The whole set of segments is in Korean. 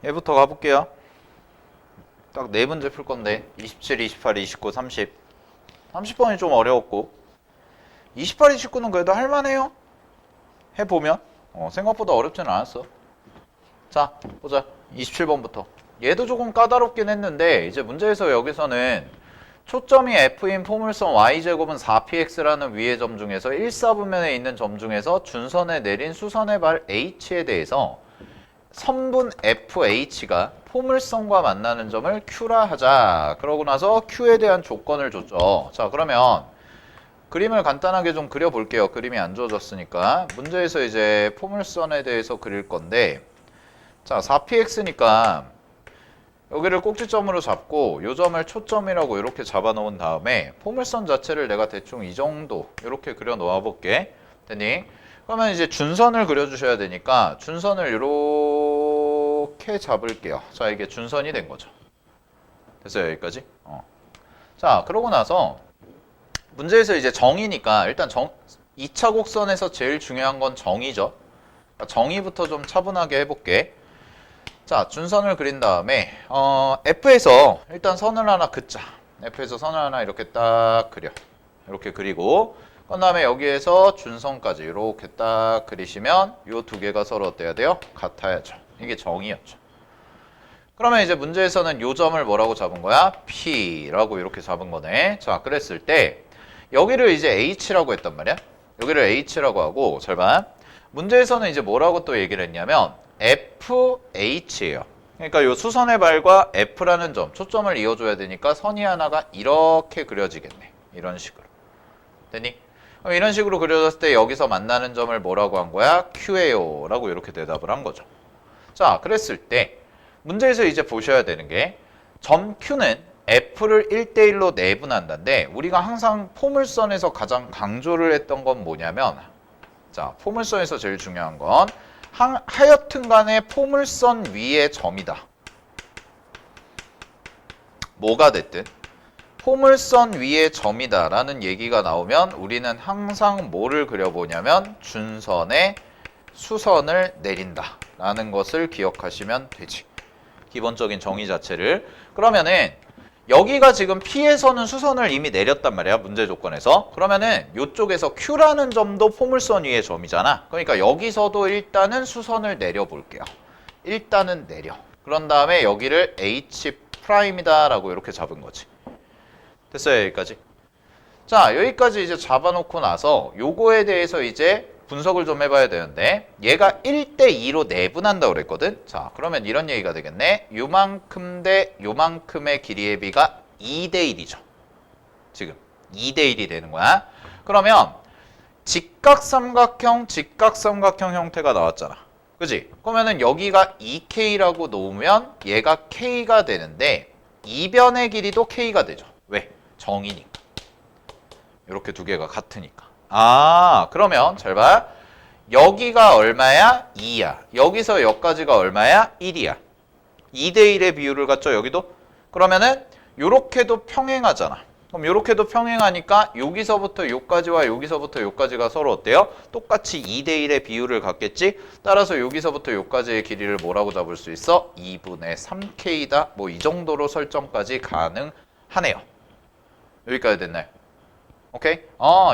얘부터 가볼게요. 딱 네 문제 풀 건데 27, 28, 29, 30. 30번이 좀 어려웠고 28, 29는 그래도 할만해요. 해보면 생각보다 어렵지는 않았어. 자, 보자. 27번부터. 얘도 조금 까다롭긴 했는데 이제 문제에서 여기서는 초점이 F인 포물선 Y제곱은 4px라는 위의 점 중에서 1사분면에 있는 점 중에서 준선에 내린 수선의 발 H에 대해서 선분 FH가 포물선과 만나는 점을 Q라 하자. 그러고 나서 Q에 대한 조건을 줬죠. 자, 그러면 그림을 간단하게 좀 그려볼게요. 그림이 안 주어졌으니까. 문제에서 이제 포물선에 대해서 그릴 건데 자, 4px니까 여기를 꼭지점으로 잡고 요 점을 초점이라고 이렇게 잡아 놓은 다음에 포물선 자체를 내가 대충 이 정도 이렇게 그려 놓아 볼게. 됐니? 그러면 이제 준선을 그려 주셔야 되니까 준선을 이렇게 잡을게요. 자, 이게 준선이 된 거죠. 됐어요, 여기까지? 자, 그러고 나서 문제에서 이제 정의니까 일단 2차 곡선에서 제일 중요한 건 정의죠. 그러니까 정의부터 좀 차분하게 해볼게. 자, 준선을 그린 다음에 F에서 일단 선을 하나 긋자. F에서 선을 하나 이렇게 딱 그려. 이렇게 그리고 그 다음에 여기에서 준선까지 이렇게 딱 그리시면 이 두 개가 서로 어때야 돼요? 같아야죠. 이게 정의였죠. 그러면 이제 문제에서는 이 점을 뭐라고 잡은 거야? P라고 이렇게 잡은 거네. 자, 그랬을 때 여기를 이제 H라고 했단 말이야. 여기를 H라고 하고 잘 봐. 문제에서는 이제 뭐라고 또 얘기를 했냐면 FH예요. 그러니까 이 수선의 발과 F라는 점, 초점을 이어줘야 되니까 선이 하나가 이렇게 그려지겠네. 이런 식으로. 됐니? 그럼 이런 식으로 그려졌을 때 여기서 만나는 점을 뭐라고 한 거야? Q예요. 라고 이렇게 대답을 한 거죠. 자, 그랬을 때 문제에서 이제 보셔야 되는 게 점 Q는 F를 1대1로 내분한다인데 우리가 항상 포물선에서 가장 강조를 했던 건 뭐냐면 자, 포물선에서 제일 중요한 건 하여튼 간에 포물선 위의 점이다. 뭐가 됐든 포물선 위의 점이다 라는 얘기가 나오면 우리는 항상 뭐를 그려보냐면 준선에 수선을 내린다 라는 것을 기억하시면 되지. 기본적인 정의 자체를. 그러면은 여기가 지금 P에서는 수선을 이미 내렸단 말이야. 문제 조건에서. 그러면은 이쪽에서 Q라는 점도 포물선 위의 점이잖아. 그러니까 여기서도 일단은 수선을 내려볼게요. 일단은 내려. 그런 다음에 여기를 H'이다 라고 이렇게 잡은 거지. 됐어요, 여기까지? 자, 여기까지 이제 잡아놓고 나서 요거에 대해서 이제 분석을 좀 해봐야 되는데 얘가 1대2로 내분한다고 그랬거든. 자, 그러면 이런 얘기가 되겠네. 요만큼 대 요만큼의 길이의 비가 2대1이죠. 지금 2대1이 되는 거야. 그러면 직각삼각형 형태가 나왔잖아. 그지? 그러면은 여기가 2K라고 놓으면 얘가 K가 되는데 이변의 길이도 K가 되죠. 왜? 정이니까. 이렇게 두 개가 같으니까. 아, 그러면 잘 봐. 여기가 얼마야? 2야. 여기서 여기까지가 얼마야? 1이야. 2대1의 비율을 갖죠, 여기도? 그러면은 요렇게도 평행하잖아. 그럼 요렇게도 평행하니까 여기서부터 요까지와 여기서부터 요까지가 서로 어때요? 똑같이 2대1의 비율을 갖겠지? 따라서 여기서부터 요까지의 길이를 뭐라고 잡을 수 있어? 2분의 3K다. 뭐 이 정도로 설정까지 가능하네요. 여기까지 됐나요? 오케이?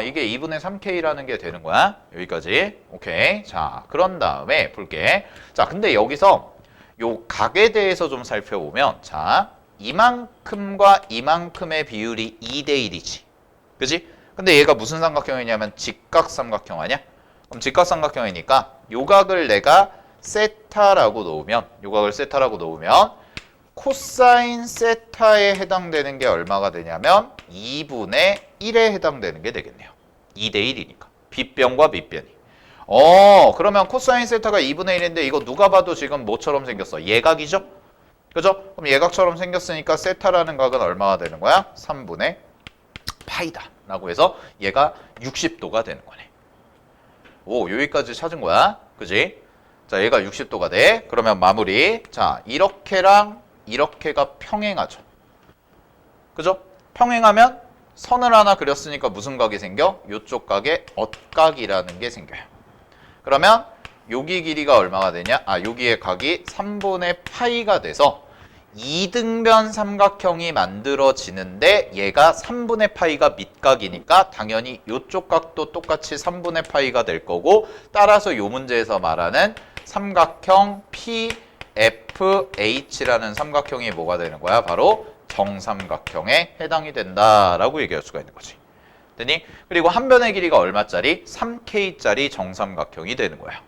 이게 2분의 3K라는 게 되는 거야. 여기까지. 오케이. 자, 그런 다음에 볼게. 자, 근데 여기서 요 각에 대해서 좀 살펴보면 자, 이만큼과 이만큼의 비율이 2대1이지. 그지? 근데 얘가 무슨 삼각형이냐면 직각삼각형 아니야? 그럼 직각삼각형이니까 요 각을 내가 세타라고 놓으면 요 각을 세타라고 놓으면 코사인 세타에 해당되는 게 얼마가 되냐면 2분의 1에 해당되는 게 되겠네요. 2대1이니까. 빗변과 밑변이. 그러면 코사인 세타가 2분의 1인데 이거 누가 봐도 지금 뭐처럼 생겼어? 예각이죠? 그죠? 그럼 예각처럼 생겼으니까 세타라는 각은 얼마가 되는 거야? 3분의 파이다. 라고 해서 얘가 60도가 되는 거네. 오, 여기까지 찾은 거야. 그지? 자, 얘가 60도가 돼. 그러면 마무리. 자, 이렇게랑 이렇게가 평행하죠. 그죠? 평행하면 선을 하나 그렸으니까 무슨 각이 생겨? 이쪽 각에 엇각이라는 게 생겨요. 그러면 여기 길이가 얼마가 되냐? 여기의 각이 3분의 파이가 돼서 이등변 삼각형이 만들어지는데 얘가 3분의 파이가 밑각이니까 당연히 이쪽 각도 똑같이 3분의 파이가 될 거고 따라서 이 문제에서 말하는 삼각형 PFH라는 삼각형이 뭐가 되는 거야? 바로 정삼각형에 해당이 된다라고 얘기할 수가 있는 거지. 됐니? 그리고 한 변의 길이가 얼마짜리? 3K짜리 정삼각형이 되는 거야.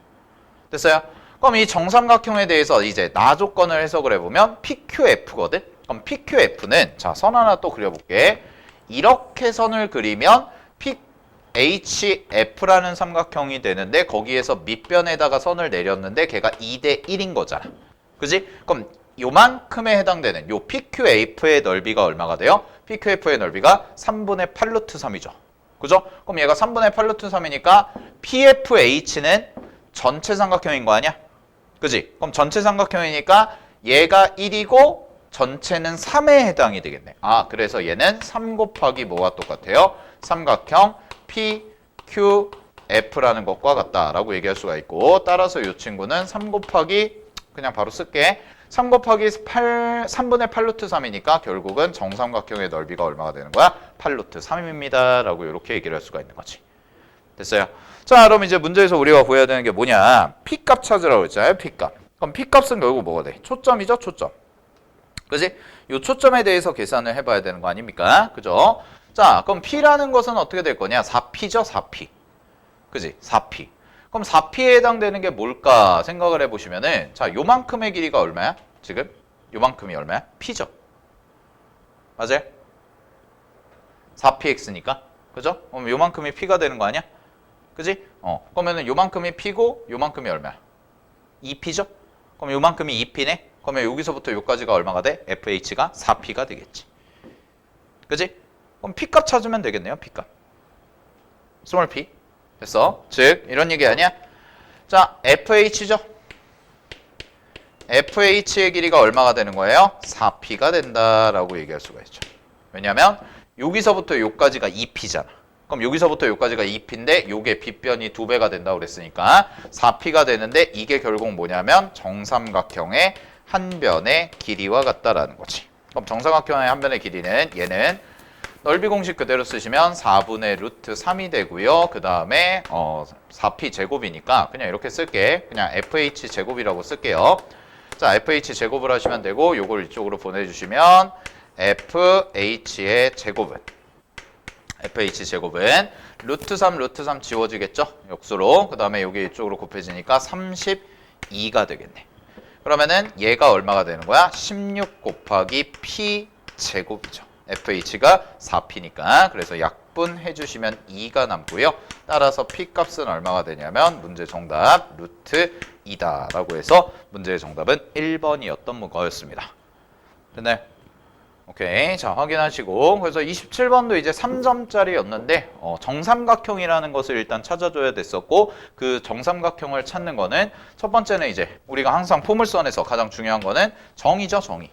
됐어요? 그럼 이 정삼각형에 대해서 이제 나 조건을 해석을 해보면 PQF거든? 그럼 PQF는 자, 선 하나 또 그려볼게. 이렇게 선을 그리면 PHF라는 삼각형이 되는데 거기에서 밑변에다가 선을 내렸는데 걔가 2대 1인 거잖아. 그지? 그럼 요만큼에 해당되는 요 PQF의 넓이가 얼마가 돼요? PQF의 넓이가 3분의 8 루트 3이죠. 그죠? 그럼 얘가 3분의 8 루트 3이니까 PFH는 전체 삼각형인 거 아니야? 그지? 그럼 전체 삼각형이니까 얘가 1이고 전체는 3에 해당이 되겠네. 그래서 얘는 3 곱하기 뭐와 똑같아요? 삼각형 PQF라는 것과 같다라고 얘기할 수가 있고 따라서 이 친구는 3 곱하기 그냥 바로 쓸게. 3 곱하기 3분의 8 루트 3이니까 결국은 정삼각형의 넓이가 얼마가 되는 거야? 8 루트 3입니다. 라고 이렇게 얘기를 할 수가 있는 거지. 됐어요? 자, 그럼 이제 문제에서 우리가 구해야 되는 게 뭐냐? P값 찾으라고 했잖아요. P값. 그럼 P값은 결국 뭐가 돼? 초점이죠? 초점. 그지? 이 초점에 대해서 계산을 해봐야 되는 거 아닙니까? 그죠? 자, 그럼 P라는 것은 어떻게 될 거냐? 4P죠? 4P. 그지? 4P. 그럼 4P에 해당되는 게 뭘까 생각을 해보시면은 자, 요만큼의 길이가 얼마야? 지금? 요만큼이 얼마야? P죠? 맞아요? 4PX니까. 그죠? 그럼 요만큼이 P가 되는 거 아니야? 그지? 그러면은 요만큼이 P고 요만큼이 얼마야? 2P죠? 그럼 요만큼이 2P네? 그러면 여기서부터 여기까지가 얼마가 돼? FH가 4P가 되겠지. 그지? 그럼 P값 찾으면 되겠네요. P값. 스몰 P. 됐어? 즉 이런 얘기 아니야? 자, FH죠? FH의 길이가 얼마가 되는 거예요? 4P가 된다라고 얘기할 수가 있죠. 왜냐면 여기서부터 여기까지가 2P잖아. 그럼 여기서부터 여기까지가 2P인데 요게 빗변이 2배가 된다고 그랬으니까 4P가 되는데 이게 결국 뭐냐면 정삼각형의 한 변의 길이와 같다라는 거지. 그럼 정삼각형의 한 변의 길이는 얘는 넓이 공식 그대로 쓰시면 4분의 루트 3이 되고요. 그 다음에 4P 제곱이니까 그냥 이렇게 쓸게. 그냥 FH 제곱이라고 쓸게요. 자, FH 제곱을 하시면 되고 요걸 이쪽으로 보내주시면 FH의 제곱은 FH 제곱은 루트 3 지워지겠죠? 역수로. 그 다음에 여기 이쪽으로 곱해지니까 32가 되겠네. 그러면은 얘가 얼마가 되는 거야? 16 곱하기 P 제곱이죠. FH가 4P니까 그래서 약분해 주시면 2가 남고요. 따라서 P값은 얼마가 되냐면 문제 정답 루트 2다 라고 해서 문제의 정답은 1번이었던 거였습니다. 됐나요? 오케이. 자, 확인하시고 그래서 27번도 이제 3점짜리였는데 정삼각형이라는 것을 일단 찾아줘야 됐었고 그 정삼각형을 찾는 거는 첫 번째는 이제 우리가 항상 포물선에서 가장 중요한 거는 정의죠. 정의.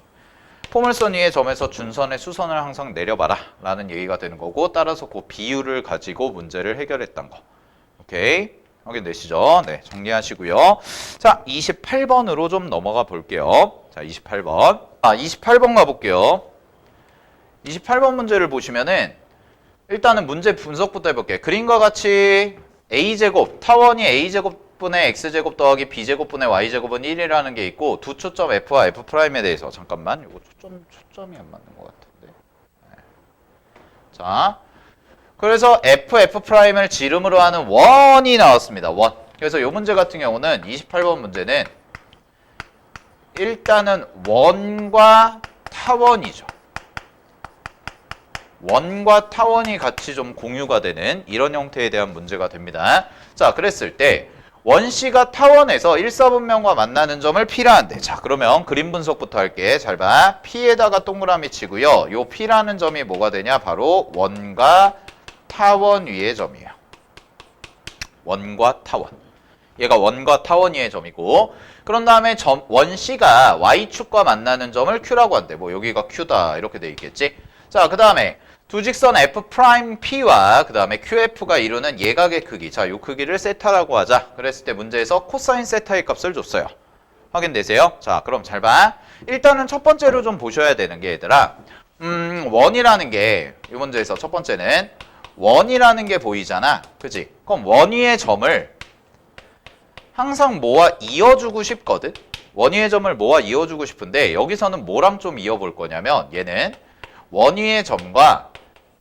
포물선 위의 점에서 준선의 수선을 항상 내려봐라 라는 얘기가 되는 거고 따라서 그 비율을 가지고 문제를 해결했던 거. 오케이. 확인되시죠? 네, 정리하시고요. 자, 28번으로 좀 넘어가 볼게요. 자, 28번. 28번 가볼게요. 28번 문제를 보시면은 일단은 문제 분석부터 해볼게요. 그림과 같이 A제곱, 타원이 A제곱분의 X제곱 더하기 B제곱분의 Y제곱은 1이라는 게 있고 두 초점 F와 F'에 대해서 잠깐만 이거 초점이 안 맞는 것 같은데. 네. 자, 그래서 F'을 지름으로 하는 원이 나왔습니다. 원. 그래서 이 문제 같은 경우는 28번 문제는 일단은 원과 타원이죠. 원과 타원이 같이 좀 공유가 되는 이런 형태에 대한 문제가 됩니다. 자, 그랬을 때 원C가 타원에서 1사분면과 만나는 점을 P라 한대. 자, 그러면 그림 분석부터 할게. 잘 봐. P에다가 동그라미 치고요. 요 P라는 점이 뭐가 되냐? 바로 원과 타원 위의 점이에요. 원과 타원. 얘가 원과 타원 위의 점이고 그런 다음에 원C가 Y축과 만나는 점을 Q라고 한대. 뭐 여기가 Q다 이렇게 돼 있겠지. 자, 그 다음에 두 직선 F'P와 그 다음에 QF가 이루는 예각의 크기. 자, 요 크기를 세타라고 하자. 그랬을 때 문제에서 코사인 세타의 값을 줬어요. 확인되세요? 자, 그럼 잘 봐. 일단은 첫 번째로 좀 보셔야 되는 게 얘들아. 원이라는 게 이 문제에서 첫 번째는 원이라는 게 보이잖아. 그지? 그럼 원위의 점을 항상 모아 이어주고 싶거든. 원위의 점을 모아 이어주고 싶은데 여기서는 뭐랑 좀 이어볼 거냐면 얘는 원위의 점과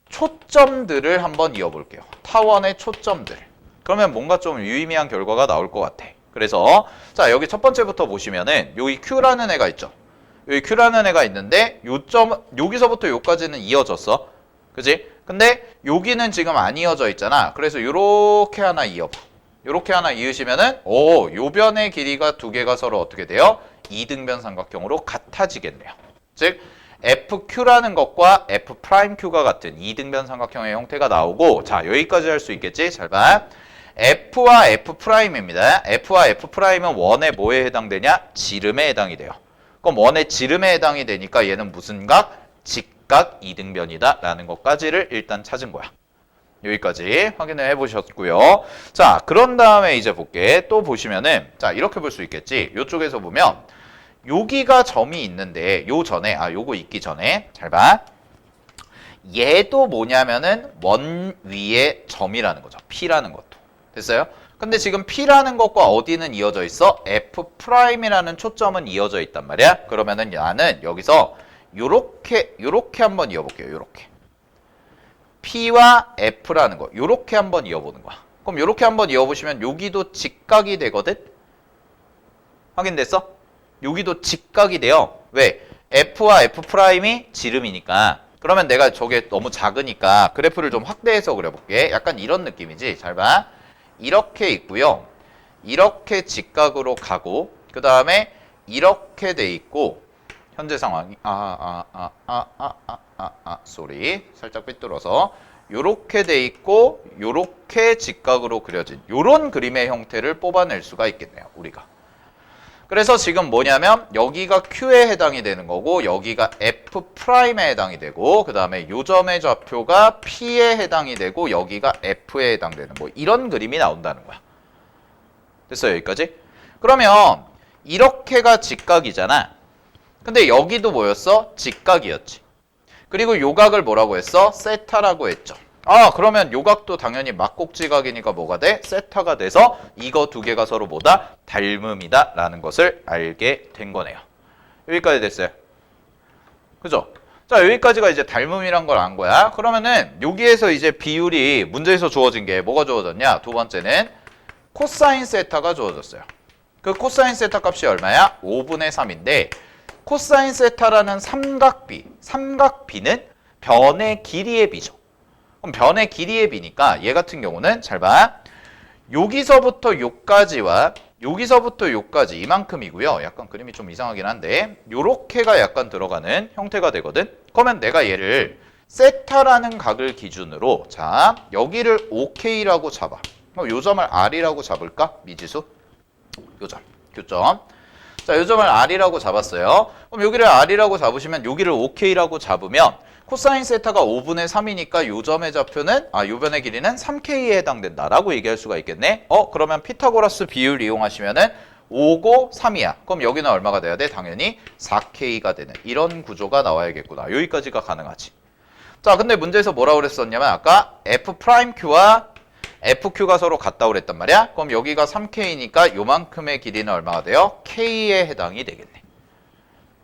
초점들을 한번 이어볼게요. 타원의 초점들. 그러면 뭔가 좀 유의미한 결과가 나올 것 같아. 그래서 자, 여기 첫 번째부터 보시면은 여기 Q라는 애가 있죠. 여기 Q라는 애가 있는데 요점 여기서부터 여기까지는 이어졌어. 그지? 근데 여기는 지금 안 이어져 있잖아. 그래서 요렇게 하나 이어봐. 요렇게 하나 이으시면은 요 변의 길이가 두 개가 서로 어떻게 돼요? 이등변 삼각형으로 같아지겠네요. 즉 FQ라는 것과 F'Q가 같은 이등변 삼각형의 형태가 나오고, 자, 여기까지 할 수 있겠지? 잘 봐. F와 F'입니다. F와 F'은 원의 뭐에 해당되냐? 지름에 해당이 돼요. 그럼 원의 지름에 해당이 되니까 얘는 무슨 각? 직각 이등변이다 라는 것까지를 일단 찾은 거야. 여기까지 확인을 해보셨고요. 자, 그런 다음에 이제 볼게. 또 보시면은, 자, 이렇게 볼 수 있겠지? 이쪽에서 보면 여기가 점이 있는데 요 전에, 요거 있기 전에 잘 봐. 얘도 뭐냐면은 원 위에 점이라는 거죠. P라는 것도. 됐어요? 근데 지금 P라는 것과 어디는 이어져 있어? F'이라는 초점은 이어져 있단 말이야. 그러면은 나는 여기서 요렇게 한번 이어볼게요. 요렇게. P와 F라는 거. 요렇게 한번 이어보는 거야. 그럼 요렇게 한번 이어보시면 여기도 직각이 되거든? 확인됐어? 여기도 직각이 돼요. 왜? F와 F'이 지름이니까. 그러면 내가 저게 너무 작으니까 그래프를 좀 확대해서 그려볼게. 약간 이런 느낌이지. 잘 봐. 이렇게 있고요. 이렇게 직각으로 가고, 그 다음에 이렇게 돼 있고, 현재 상황이 쏘리 살짝 삐뚤어서 요렇게 돼 있고 요렇게 직각으로 그려진 요런 그림의 형태를 뽑아낼 수가 있겠네요. 우리가. 그래서 지금 뭐냐면 여기가 Q에 해당이 되는 거고 여기가 F'에 해당이 되고 그 다음에 요 점의 좌표가 P에 해당이 되고 여기가 F에 해당되는 뭐 이런 그림이 나온다는 거야. 됐어요? 여기까지? 그러면 이렇게가 직각이잖아. 근데 여기도 뭐였어? 직각이었지. 그리고 요각을 뭐라고 했어? 세타라고 했죠. 그러면 요각도 당연히 막곡지각이니까 뭐가 돼? 세타가 돼서 이거 두 개가 서로 뭐다? 닮음이다 라는 것을 알게 된 거네요. 여기까지 됐어요. 그죠? 자, 여기까지가 이제 닮음이란 걸 안 거야. 그러면은 여기에서 이제 비율이 문제에서 주어진 게 뭐가 주어졌냐? 두 번째는 코사인 세타가 주어졌어요. 그 코사인 세타 값이 얼마야? 5분의 3인데 코사인 세타라는 삼각비는 변의 길이의 비죠. 그럼 변의 길이의 비니까 얘 같은 경우는 잘 봐. 여기서부터 요까지와 여기서부터 요까지 이만큼이고요. 약간 그림이 좀 이상하긴 한데 요렇게가 약간 들어가는 형태가 되거든. 그러면 내가 얘를 세타라는 각을 기준으로 자 여기를 OK라고 잡아. 요 점을 R이라고 잡을까? 미지수? 요 점, 교점. 자, 요 점을 R이라고 잡았어요. 그럼 여기를 R이라고 잡으시면 여기를 OK라고 잡으면 코사인 세타가 5분의 3이니까 요 점의 좌표는 요 변의 길이는 3K에 해당된다라고 얘기할 수가 있겠네. 그러면 피타고라스 비율 이용하시면은 5고 3이야. 그럼 여기는 얼마가 돼야 돼? 당연히 4K가 되는 이런 구조가 나와야겠구나. 여기까지가 가능하지. 자, 근데 문제에서 뭐라고 그랬었냐면 아까 F'Q와 FQ가 서로 같다고 그랬단 말이야. 그럼 여기가 3K니까 요만큼의 길이는 얼마가 돼요? K에 해당이 되겠네.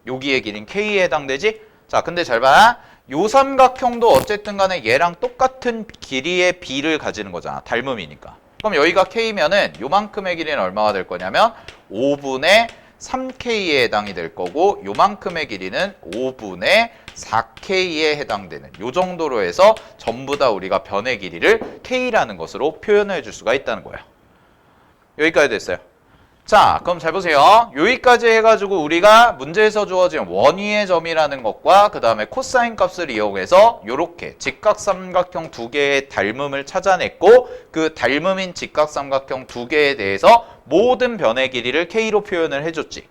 여기의 길이는 K에 해당되지? 자, 근데 잘 봐. 요 삼각형도 어쨌든 간에 얘랑 똑같은 길이의 B를 가지는 거잖아. 닮음이니까. 그럼 여기가 K면은 요만큼의 길이는 얼마가 될 거냐면 5분의 3K에 해당이 될 거고 요만큼의 길이는 5분의 4K에 해당되는 요 정도로 해서 전부 다 우리가 변의 길이를 K라는 것으로 표현해 줄 수가 있다는 거예요. 여기까지 됐어요. 자, 그럼 잘 보세요. 여기까지 해가지고 우리가 문제에서 주어진 원위의 점이라는 것과 그 다음에 코사인 값을 이용해서 요렇게 직각삼각형 두 개의 닮음을 찾아냈고 그 닮음인 직각삼각형 두 개에 대해서 모든 변의 길이를 K로 표현을 해줬지.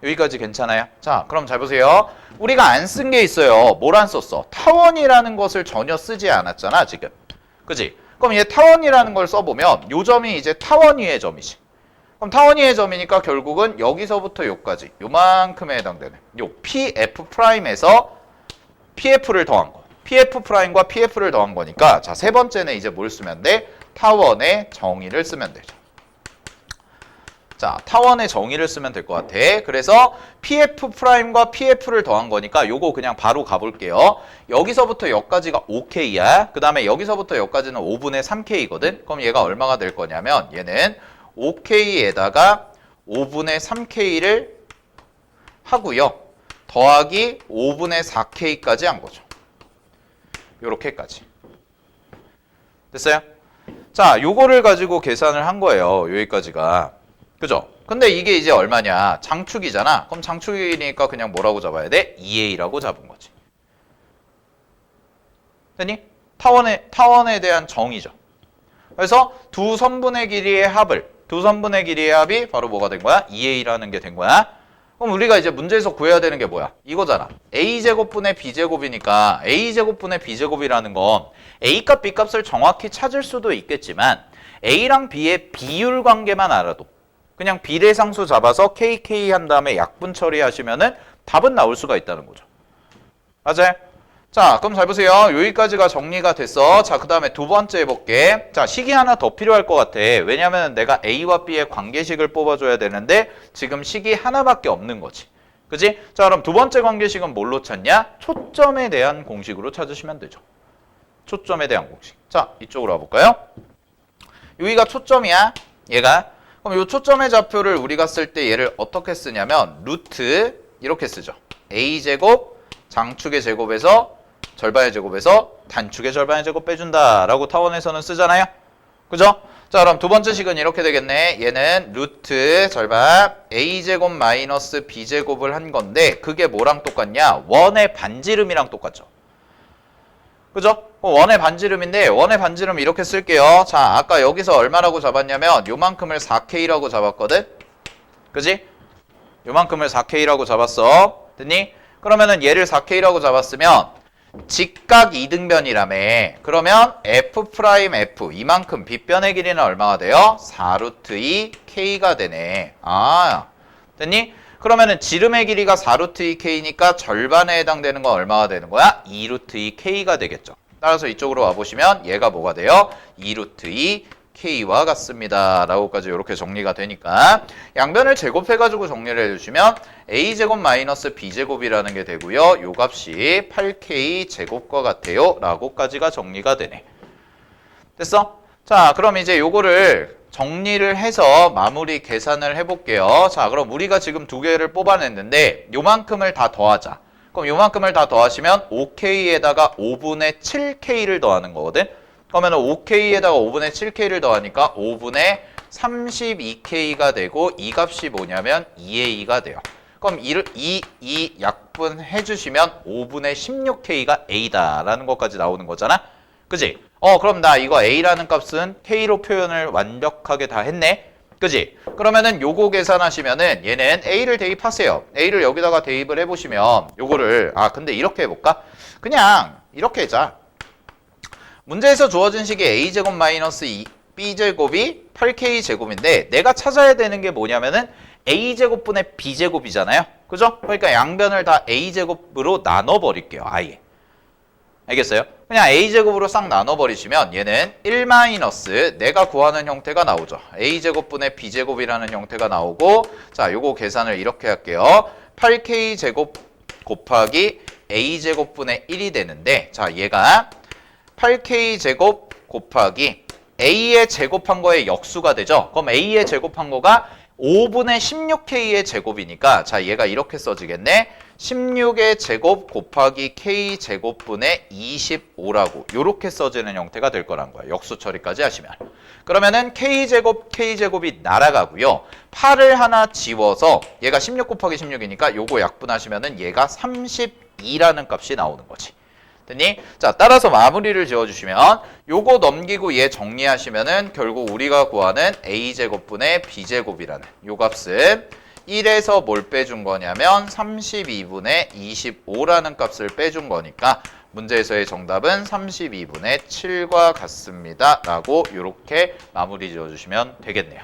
여기까지 괜찮아요? 자, 그럼 잘 보세요. 우리가 안 쓴 게 있어요. 뭘 안 썼어? 타원이라는 것을 전혀 쓰지 않았잖아, 지금. 그지? 그럼 얘 타원이라는 걸 써보면 요 점이 이제 타원 위의 점이지. 그럼 타원 위의 점이니까 결국은 여기서부터 요까지 요만큼에 해당되는 요 PF'에서 PF를 더한 거. PF'과 PF를 더한 거니까 자, 세 번째는 이제 뭘 쓰면 돼? 타원의 정의를 쓰면 되죠. 자, 타원의 정의를 쓰면 될 것 같아. 그래서 PF'과 PF를 더한 거니까 요거 그냥 바로 가볼게요. 여기서부터 여기까지가 5K야. 그 다음에 여기서부터 여기까지는 5분의 3K거든. 그럼 얘가 얼마가 될 거냐면 얘는 5K에다가 5분의 3K를 하고요. 더하기 5분의 4K까지 한 거죠. 요렇게까지. 됐어요? 자, 요거를 가지고 계산을 한 거예요. 여기까지가. 그죠? 근데 이게 이제 얼마냐? 장축이잖아. 그럼 장축이니까 그냥 뭐라고 잡아야 돼? 2A라고 잡은 거지. 됐니? 타원에 대한 정의죠. 그래서 두 선분의 길이의 합이 바로 뭐가 된 거야? 2A라는 게 된 거야. 그럼 우리가 이제 문제에서 구해야 되는 게 뭐야? 이거잖아. A제곱분의 B제곱이니까 A제곱분의 B제곱이라는 건 A값, B값을 정확히 찾을 수도 있겠지만 A랑 B의 비율 관계만 알아도 그냥 비례상수 잡아서 KK 한 다음에 약분 처리하시면은 답은 나올 수가 있다는 거죠. 맞아요? 자, 그럼 잘 보세요. 여기까지가 정리가 됐어. 자, 그 다음에 두 번째 해볼게. 자, 식이 하나 더 필요할 것 같아. 왜냐면 내가 A와 B의 관계식을 뽑아줘야 되는데 지금 식이 하나밖에 없는 거지. 그지? 자, 그럼 두 번째 관계식은 뭘로 찾냐? 초점에 대한 공식으로 찾으시면 되죠. 초점에 대한 공식. 자, 이쪽으로 와볼까요? 여기가 초점이야. 얘가. 그럼 이 초점의 좌표를 우리가 쓸 때 얘를 어떻게 쓰냐면 루트 이렇게 쓰죠. A제곱 장축의 제곱에서 절반의 제곱에서 단축의 절반의 제곱 빼준다라고 타원에서는 쓰잖아요. 그죠? 자, 그럼 두 번째 식은 이렇게 되겠네. 얘는 루트 절반 A제곱 마이너스 B제곱을 한 건데 그게 뭐랑 똑같냐? 원의 반지름이랑 똑같죠. 그죠? 원의 반지름인데 원의 반지름 이렇게 쓸게요. 자, 아까 여기서 얼마라고 잡았냐면 요만큼을 4K라고 잡았거든? 그지? 요만큼을 4K라고 잡았어. 됐니? 그러면은 얘를 4K라고 잡았으면 직각 이등변이라며. 그러면 F'F 이만큼 빗변의 길이는 얼마가 돼요? 4루트 2 K가 되네. 아, 됐니? 그러면은 지름의 길이가 4루트 2K니까 절반에 해당되는 건 얼마가 되는 거야? 2루트 2K가 되겠죠. 따라서 이쪽으로 와보시면 얘가 뭐가 돼요? 2루트 2K와 같습니다. 라고까지 이렇게 정리가 되니까 양변을 제곱해가지고 정리를 해주시면 A제곱 마이너스 B제곱이라는 게 되고요. 요 값이 8K 제곱과 같아요. 라고까지가 정리가 되네. 됐어? 자, 그럼 이제 요거를 정리를 해서 마무리 계산을 해볼게요. 자, 그럼 우리가 지금 두 개를 뽑아냈는데 요만큼을 다 더하자. 그럼 요만큼을 다 더하시면 5K에다가 5분의 7K를 더하는 거거든. 그러면 5K에다가 5분의 7K를 더하니까 5분의 32K가 되고 이 값이 뭐냐면 2A가 돼요. 그럼 이 약분 해주시면 5분의 16K가 A다라는 것까지 나오는 거잖아. 그지? 그럼 나 이거 A라는 값은 K로 표현을 완벽하게 다 했네. 그지? 그러면은 요거 계산하시면은 얘는 A를 대입하세요. A를 여기다가 대입을 해보시면 요거를 근데 이렇게 해볼까? 그냥 이렇게 하자. 문제에서 주어진 식이 A제곱 마이너스 B제곱이 8K제곱인데 내가 찾아야 되는 게 뭐냐면은 A제곱분의 B제곱이잖아요. 그죠? 그러니까 양변을 다 A제곱으로 나눠버릴게요. 아예. 알겠어요? 그냥 A제곱으로 싹 나눠버리시면 얘는 1 마이너스 내가 구하는 형태가 나오죠. A제곱분의 B제곱이라는 형태가 나오고 자, 요거 계산을 이렇게 할게요. 8K제곱 곱하기 A제곱분의 1이 되는데 자, 얘가 8K제곱 곱하기 A의 제곱한 거의 역수가 되죠. 그럼 A의 제곱한 거가 5분의 16K의 제곱이니까 자, 얘가 이렇게 써지겠네. 16의 제곱 곱하기 K제곱분의 25라고 요렇게 써지는 형태가 될 거란 거야. 역수 처리까지 하시면. 그러면은 K제곱이 날아가고요. 8을 하나 지워서 얘가 16 곱하기 16이니까 요거 약분하시면은 얘가 32라는 값이 나오는 거지. 됐니? 자, 따라서 마무리를 지어주시면 요거 넘기고 얘 정리하시면은 결국 우리가 구하는 A제곱분의 B제곱이라는 요 값은 1에서 뭘 빼준 거냐면 32분의 25라는 값을 빼준 거니까 문제에서의 정답은 32분의 7과 같습니다. 라고 이렇게 마무리 지어주시면 되겠네요.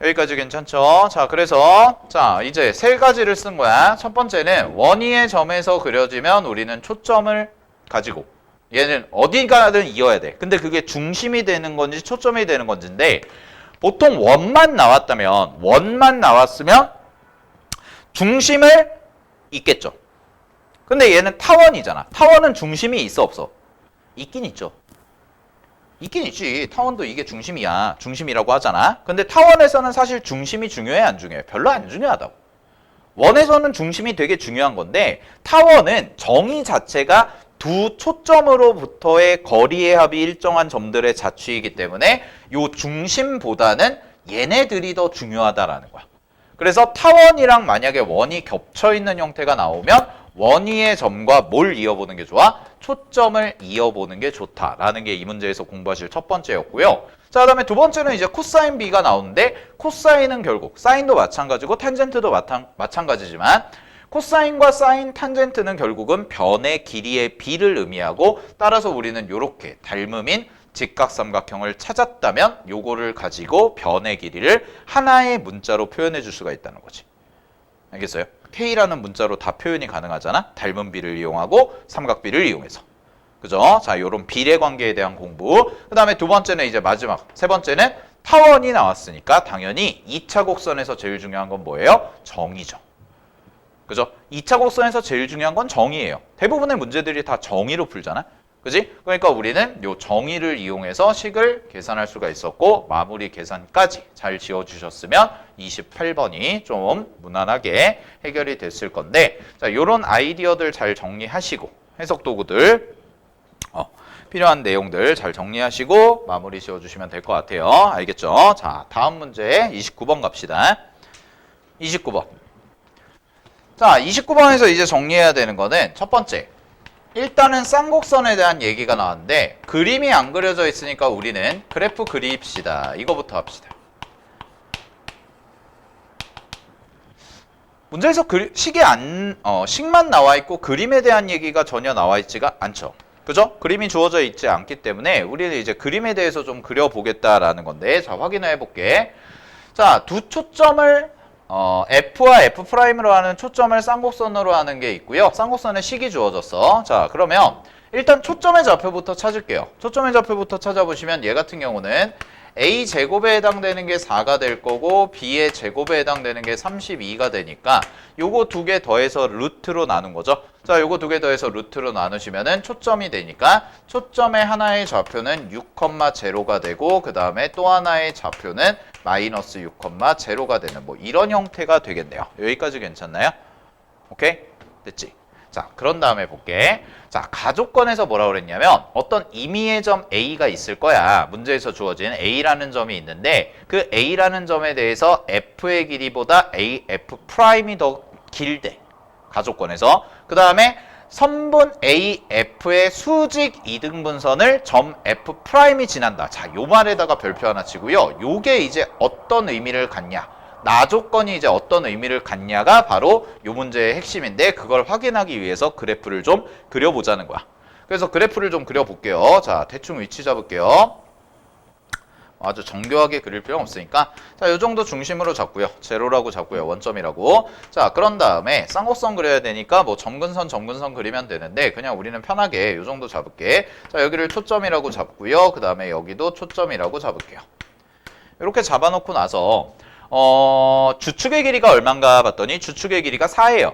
여기까지 괜찮죠? 자, 그래서 자 이제 세 가지를 쓴 거야. 첫 번째는 원위의 점에서 그려지면 우리는 초점을 가지고 얘는 어디 가든 이어야 돼. 근데 그게 중심이 되는 건지 초점이 되는 건지인데 보통 원만 나왔으면 중심을 잇겠죠. 근데 얘는 타원이잖아. 타원은 중심이 있어 없어? 있긴 있죠. 있긴 있지. 타원도 이게 중심이야. 중심이라고 하잖아. 근데 타원에서는 사실 중심이 중요해 안 중요해? 별로 안 중요하다고. 원에서는 중심이 되게 중요한 건데 타원은 정의 자체가 두 초점으로부터의 거리의 합이 일정한 점들의 자취이기 때문에 요 중심보다는 얘네들이 더 중요하다라는 거야. 그래서 타원이랑 만약에 원이 겹쳐있는 형태가 나오면 원위의 점과 뭘 이어보는 게 좋아? 초점을 이어보는 게 좋다라는 게 이 문제에서 공부하실 첫 번째였고요. 자, 그다음에 두 번째는 이제 코사인 B가 나오는데 코사인은 결국 사인도 마찬가지고 탄젠트도 마찬가지지만 코사인과 사인, 탄젠트는 결국은 변의 길이의 B를 의미하고 따라서 우리는 이렇게 닮음인 직각삼각형을 찾았다면 요거를 가지고 변의 길이를 하나의 문자로 표현해 줄 수가 있다는 거지. 알겠어요? K라는 문자로 다 표현이 가능하잖아. 닮은 B를 이용하고 삼각비를 이용해서. 그죠? 자, 요런 비례 관계에 대한 공부. 그 다음에 두 번째는 이제 마지막. 세 번째는 타원이 나왔으니까 당연히 2차 곡선에서 제일 중요한 건 뭐예요? 정의죠. 그죠? 2차 곡선에서 제일 중요한 건 정의예요. 대부분의 문제들이 다 정의로 풀잖아. 그지? 그러니까 우리는 요 정의를 이용해서 식을 계산할 수가 있었고 마무리 계산까지 잘 지어주셨으면 28번이 좀 무난하게 해결이 됐을 건데 자, 요런 아이디어들 잘 정리하시고 해석 도구들 필요한 내용들 잘 정리하시고 마무리 지어주시면 될 것 같아요. 알겠죠? 자, 다음 문제 29번 갑시다. 29번. 자, 29번에서 이제 정리해야 되는 거는 첫 번째. 일단은 쌍곡선에 대한 얘기가 나왔는데 그림이 안 그려져 있으니까 우리는 그래프 그립시다. 이거부터 합시다. 문제에서 식만 나와 있고 그림에 대한 얘기가 전혀 나와 있지가 않죠. 그죠? 그림이 주어져 있지 않기 때문에 우리는 이제 그림에 대해서 좀 그려보겠다라는 건데 자, 확인해 볼게. 자, 두 초점을 F와 F'으로 하는 초점을 쌍곡선으로 하는 게 있고요. 쌍곡선에 식이 주어졌어. 자, 그러면 일단 초점의 좌표부터 찾을게요. 초점의 좌표부터 찾아보시면 얘 같은 경우는 A제곱에 해당되는 게 4가 될 거고 B의 제곱에 해당되는 게 32가 되니까 요거 두 개 더해서 루트로 나눈 거죠. 자, 요거 두 개 더해서 루트로 나누시면은 초점이 되니까 초점의 하나의 좌표는 6,0가 되고 그 다음에 또 하나의 좌표는 마이너스 6,0가 되는 뭐 이런 형태가 되겠네요. 여기까지 괜찮나요? 오케이? 됐지? 자, 그런 다음에 볼게. 자, 가족권에서 뭐라 그랬냐면 어떤 임의의 점 A가 있을 거야. 문제에서 주어진 A라는 점이 있는데 그 A라는 점에 대해서 F의 길이보다 AF'이 더 길대. 가족권에서. 그 다음에 선분 AF의 수직 이등분선을 점 F'이 지난다. 자, 요 말에다가 별표 하나 치고요. 요게 이제 어떤 의미를 갖냐. 나조건이 이제 어떤 의미를 갖냐가 바로 요 문제의 핵심인데 그걸 확인하기 위해서 그래프를 좀 그려보자는 거야. 그래서 그래프를 좀 그려볼게요. 자, 대충 위치 잡을게요. 아주 정교하게 그릴 필요 없으니까 자, 요 정도 중심으로 잡고요. 제로라고 잡고요. 원점이라고. 자, 그런 다음에 쌍곡선 그려야 되니까 뭐 점근선 그리면 되는데 그냥 우리는 편하게 요 정도 잡을게. 자, 여기를 초점이라고 잡고요. 그 다음에 여기도 초점이라고 잡을게요. 이렇게 잡아놓고 나서 주축의 길이가 얼마인가 봤더니 주축의 길이가 4예요.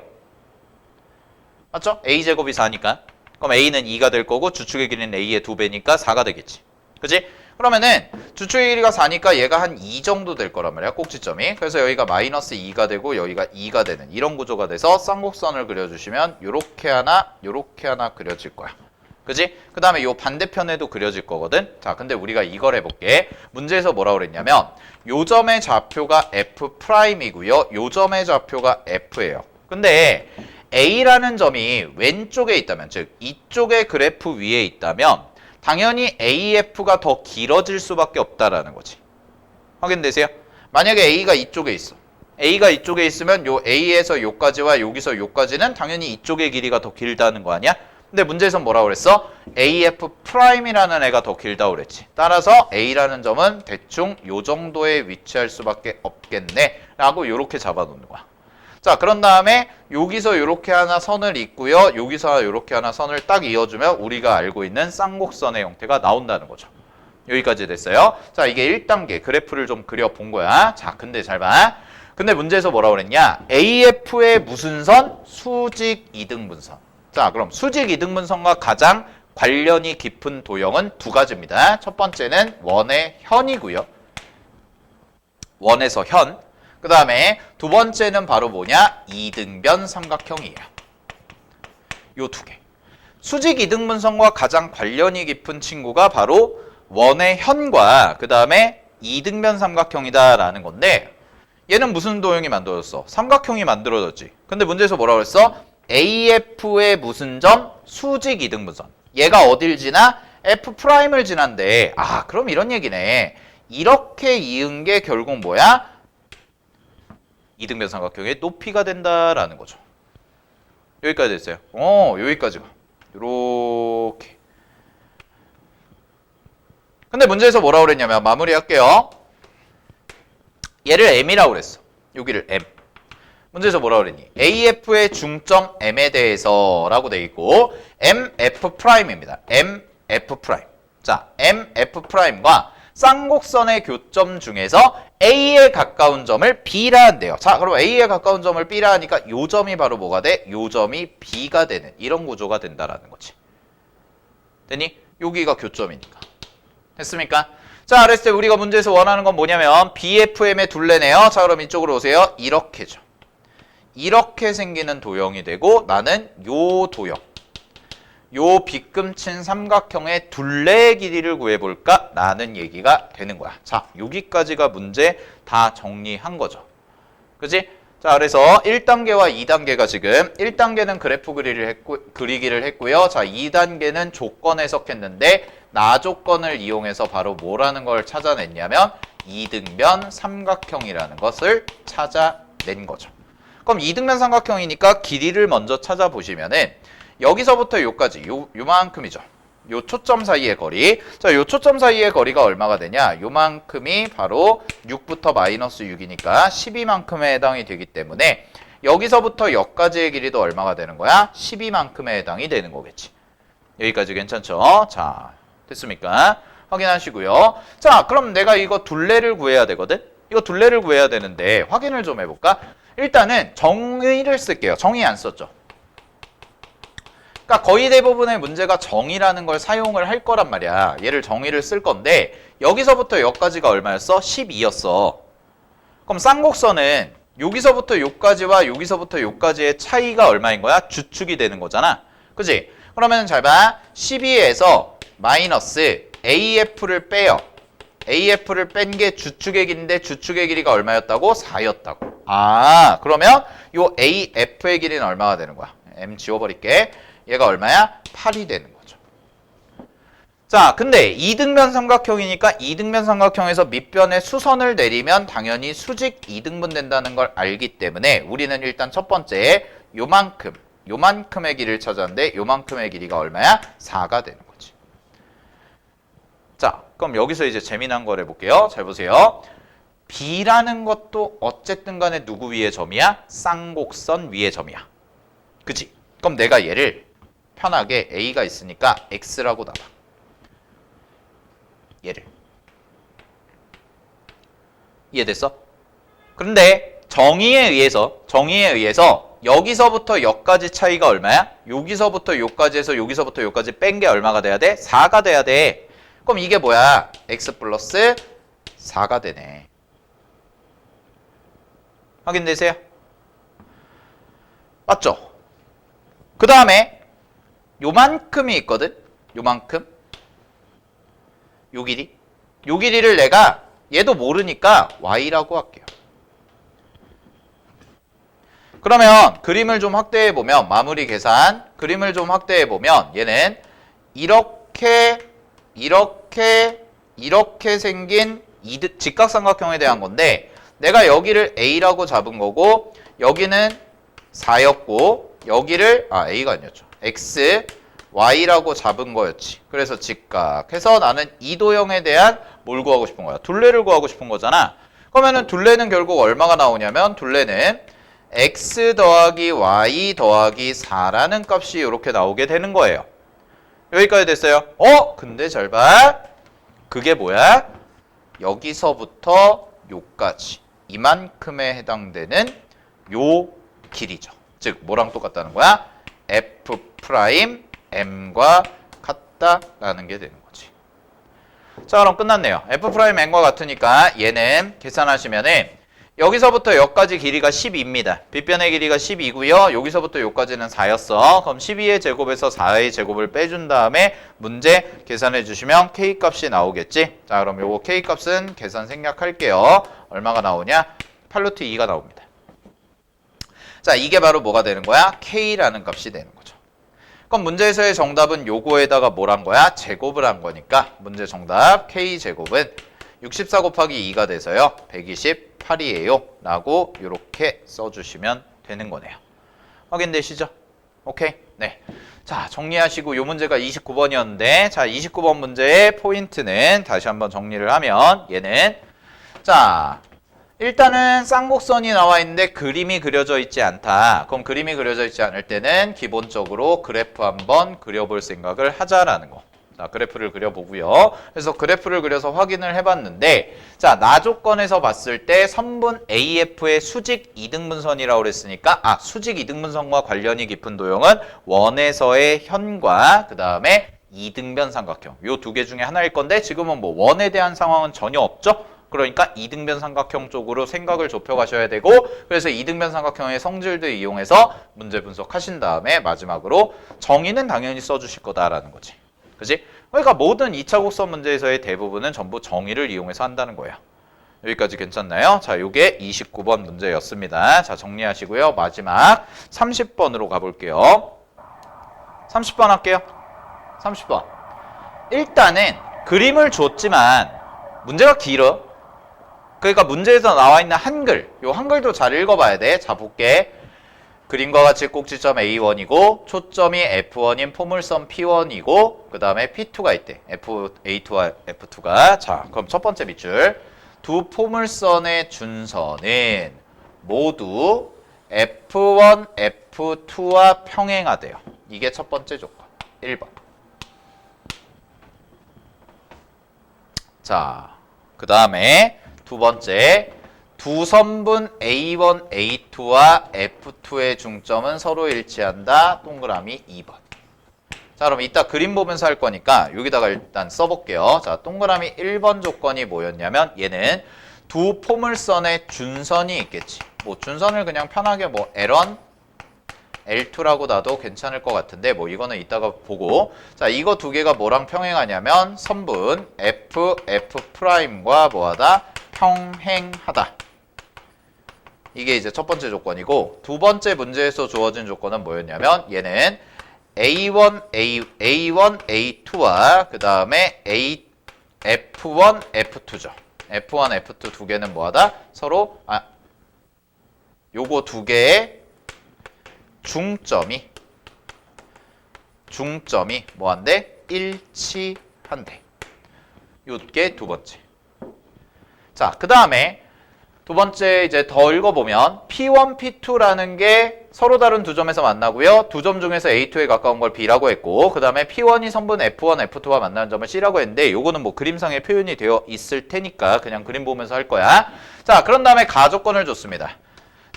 맞죠? A제곱이 4니까. 그럼 A는 2가 될 거고 주축의 길이는 A의 2배니까 4가 되겠지. 그치? 그러면은 주축의 길이가 4니까 얘가 한 2 정도 될 거란 말이야. 꼭지점이. 그래서 여기가 마이너스 2가 되고 여기가 2가 되는 이런 구조가 돼서 쌍곡선을 그려주시면 요렇게 하나 그려질 거야. 그지? 그 다음에 요 반대편에도 그려질 거거든. 자, 근데 우리가 이걸 해볼게. 문제에서 뭐라고 그랬냐면 요 점의 좌표가 F'이고요. 요 점의 좌표가 F예요. 근데 A라는 점이 왼쪽에 있다면, 즉 이쪽의 그래프 위에 있다면 당연히 AF가 더 길어질 수밖에 없다라는 거지. 확인되세요? 만약에 A가 이쪽에 있어. A가 이쪽에 있으면 요 A에서 요까지와 여기서 요까지는 당연히 이쪽의 길이가 더 길다는 거 아니야? 근데 문제에서 뭐라고 그랬어? AF'이라는 애가 더 길다고 그랬지. 따라서 A라는 점은 대충 요 정도에 위치할 수밖에 없겠네 라고 요렇게 잡아놓는 거야. 자, 그런 다음에 여기서 요렇게 하나 선을 잇고요. 여기서 요렇게 하나 선을 딱 이어주면 우리가 알고 있는 쌍곡선의 형태가 나온다는 거죠. 여기까지 됐어요. 자, 이게 1단계 그래프를 좀 그려본 거야. 자, 근데 잘 봐. 근데 문제에서 뭐라고 그랬냐? AF의 무슨 선? 수직 이등분선. 자, 그럼 수직 이등분선과 가장 관련이 깊은 도형은 두 가지입니다. 첫 번째는 원의 현이고요. 원에서 현. 그 다음에 두 번째는 바로 뭐냐? 이등변 삼각형이에요. 요 두 개. 수직 이등분선과 가장 관련이 깊은 친구가 바로 원의 현과 그 다음에 이등변 삼각형이다라는 건데 얘는 무슨 도형이 만들어졌어? 삼각형이 만들어졌지. 근데 문제에서 뭐라고 했어? AF의 무슨 점? 수직 이등분선. 얘가 어딜 지나? F'을 지난데 아 그럼 이런 얘기네. 이렇게 이은 게 결국 뭐야? 이등변 삼각형의 높이가 된다라는 거죠. 여기까지 됐어요. 여기까지가. 요렇게. 근데 문제에서 뭐라고 그랬냐면 마무리할게요. 얘를 M이라고 그랬어. 여기를 M. 문제에서 뭐라고 그랬니? AF의 중점 M에 대해서 라고 돼 있고 MF'입니다. MF'. 자, MF'과 쌍곡선의 교점 중에서 A에 가까운 점을 B라 한대요. 자, 그럼 A에 가까운 점을 B라 하니까 요 점이 바로 뭐가 돼? 요 점이 B가 되는 이런 구조가 된다라는 거지. 됐니? 여기가 교점이니까. 됐습니까? 자, 그랬을 때 우리가 문제에서 원하는 건 뭐냐면 BFM의 둘레네요. 자, 그럼 이쪽으로 오세요. 이렇게죠. 이렇게 생기는 도형이 되고 나는 요 도형. 요 빗금친 삼각형의 둘레의 길이를 구해볼까? 라는 얘기가 되는 거야. 자, 여기까지가 문제 다 정리한 거죠. 그치? 자, 그래서 1단계와 2단계가 지금 1단계는 그래프 그리기를 했고요. 자, 2단계는 조건 해석했는데 나 조건을 이용해서 바로 뭐라는 걸 찾아냈냐면 이등변 삼각형이라는 것을 찾아낸 거죠. 그럼 이등변 삼각형이니까 길이를 먼저 찾아보시면은 여기서부터 요까지 요만큼이죠. 요 초점 사이의 거리. 자, 요 초점 사이의 거리가 얼마가 되냐? 요만큼이 바로 6부터 마이너스 6이니까 12만큼에 해당이 되기 때문에 여기서부터 여기까지의 길이도 얼마가 되는 거야? 12만큼에 해당이 되는 거겠지. 여기까지 괜찮죠? 자, 됐습니까? 확인하시고요. 자, 그럼 내가 이거 둘레를 구해야 되거든? 이거 둘레를 구해야 되는데 확인을 좀 해볼까? 일단은 정의를 쓸게요. 정의 안 썼죠? 그러니까 거의 대부분의 문제가 정의라는 걸 사용을 할 거란 말이야. 얘를 정의를 쓸 건데 여기서부터 여기까지가 얼마였어? 12였어. 그럼 쌍곡선은 여기서부터 여기까지와 여기서부터 여기까지의 차이가 얼마인 거야? 주축이 되는 거잖아. 그치? 그러면 잘 봐. 12에서 마이너스 AF를 빼요. AF를 뺀 게 주축의 길인데 주축의 길이가 얼마였다고? 4였다고. 아, 그러면 요 AF의 길이는 얼마가 되는 거야? M 지워버릴게. 얘가 얼마야? 8이 되는 거죠. 자, 근데 이등변 삼각형이니까 이등변 삼각형에서 밑변에 수선을 내리면 당연히 수직 이등분 된다는 걸 알기 때문에 우리는 일단 첫 번째 요만큼의 길이를 찾았는데 요만큼의 길이가 얼마야? 4가 되는 거지. 자, 그럼 여기서 이제 재미난 걸 해볼게요. 잘 보세요. B라는 것도 어쨌든 간에 누구 위의 점이야? 쌍곡선 위의 점이야. 그치? 그럼 내가 얘를 편하게 A가 있으니까 X라고 놔봐. 얘를. 이해됐어? 그런데 정의에 의해서 여기서부터 여기까지 차이가 얼마야? 여기서부터 여기까지 해서 여기서부터 여기까지 뺀 게 얼마가 돼야 돼? 4가 돼야 돼. 그럼 이게 뭐야? X 플러스 4가 되네. 확인되세요? 맞죠? 그 다음에 요만큼이 있거든? 요만큼? 요 길이? 요 길이를 내가 얘도 모르니까 Y라고 할게요. 그러면 그림을 좀 확대해보면 마무리 계산 그림을 좀 확대해보면 얘는 이렇게 생긴 직각삼각형에 대한 건데 내가 여기를 A라고 잡은 거고 여기는 4였고 여기를 A가 아니었죠. X, Y라고 잡은 거였지. 그래서 직각해서 나는 이도형에 대한 뭘 구하고 싶은 거야? 둘레를 구하고 싶은 거잖아. 그러면은 둘레는 결국 얼마가 나오냐면 둘레는 X 더하기 Y 더하기 4라는 값이 이렇게 나오게 되는 거예요. 여기까지 됐어요. 근데 잘 봐. 그게 뭐야? 여기서부터 요까지 이만큼에 해당되는 요 길이죠. 즉 뭐랑 똑같다는 거야? F 프라임 M과 같다라는 게 되는 거지. 자, 그럼 끝났네요. F 프라임 M과 같으니까 얘는 계산하시면은 여기서부터 여기까지 길이가 12입니다. 빗변의 길이가 12고요. 여기서부터 여기까지는 4였어. 그럼 12의 제곱에서 4의 제곱을 빼준 다음에 문제 계산해 주시면 K값이 나오겠지. 자, 그럼 요거 K값은 계산 생략할게요. 얼마가 나오냐? 8루트 2가 나옵니다. 자, 이게 바로 뭐가 되는 거야? K라는 값이 되는 거죠. 그럼 문제에서의 정답은 요거에다가 뭘 한 거야? 제곱을 한 거니까 문제 정답 K제곱은 64 곱하기 2가 돼서요. 128이에요. 라고 이렇게 써주시면 되는 거네요. 확인되시죠? 오케이. 네. 자, 정리하시고 요 문제가 29번이었는데 자, 29번 문제의 포인트는 다시 한번 정리를 하면 얘는 자, 일단은 쌍곡선이 나와 있는데 그림이 그려져 있지 않다. 그럼 그림이 그려져 있지 않을 때는 기본적으로 그래프 한번 그려볼 생각을 하자라는 거. 자, 그래프를 그려보고요. 그래서 그래프를 그려서 확인을 해봤는데 자, 나 조건에서 봤을 때 선분 AF의 수직 이등분선이라고 그랬으니까 수직 이등분선과 관련이 깊은 도형은 원에서의 현과 그 다음에 이등변 삼각형 요 두 개 중에 하나일 건데 지금은 뭐 원에 대한 상황은 전혀 없죠. 그러니까 이등변 삼각형 쪽으로 생각을 좁혀가셔야 되고 그래서 이등변 삼각형의 성질들 이용해서 문제 분석하신 다음에 마지막으로 정의는 당연히 써주실 거다라는 거지. 그지? 그러니까 모든 2차 곡선 문제에서의 대부분은 전부 정의를 이용해서 한다는 거야. 여기까지 괜찮나요? 자, 요게 29번 문제였습니다. 자, 정리하시고요. 마지막 30번으로 가볼게요. 30번 할게요. 30번. 일단은 그림을 줬지만 문제가 길어. 그러니까 문제에서 나와 있는 한글, 요 한글도 잘 읽어봐야 돼. 자, 볼게. 그림과 같이 꼭지점 A1이고 초점이 F1인 포물선 P1이고 그 다음에 P2가 있대. A2와 F2가. 자, 그럼 첫 번째 밑줄. 두 포물선의 준선은 모두 F1, F2와 평행하대요. 이게 첫 번째 조건. 1번. 자, 그 다음에 두 번째. 두 선분 A1, A2와 F2의 중점은 서로 일치한다. 동그라미 2번. 자, 그럼 이따 그림 보면서 할 거니까 여기다가 일단 써볼게요. 자, 동그라미 1번 조건이 뭐였냐면 얘는 두 포물선의 준선이 있겠지. 뭐 준선을 그냥 편하게 뭐 L1, L2라고 놔도 괜찮을 것 같은데 뭐 이거는 이따가 보고 자, 이거 두 개가 뭐랑 평행하냐면 선분 F, F'과 뭐하다? 평행하다. 이게 이제 첫 번째 조건이고 두 번째 문제에서 주어진 조건은 뭐였냐면 얘는 A1, A2와 그 다음에 F1, F2죠. F1, F2 두 개는 뭐하다? 서로 요거 두 개의 중점이 뭐한데? 일치한대. 요게 두 번째. 자, 그 다음에 두 번째 이제 더 읽어보면 P1, P2라는 게 서로 다른 두 점에서 만나고요. 두 점 중에서 A2에 가까운 걸 B라고 했고 그 다음에 P1이 선분 F1, F2와 만나는 점을 C라고 했는데 요거는 뭐 그림상에 표현이 되어 있을 테니까 그냥 그림 보면서 할 거야. 자, 그런 다음에 가조건을 줬습니다.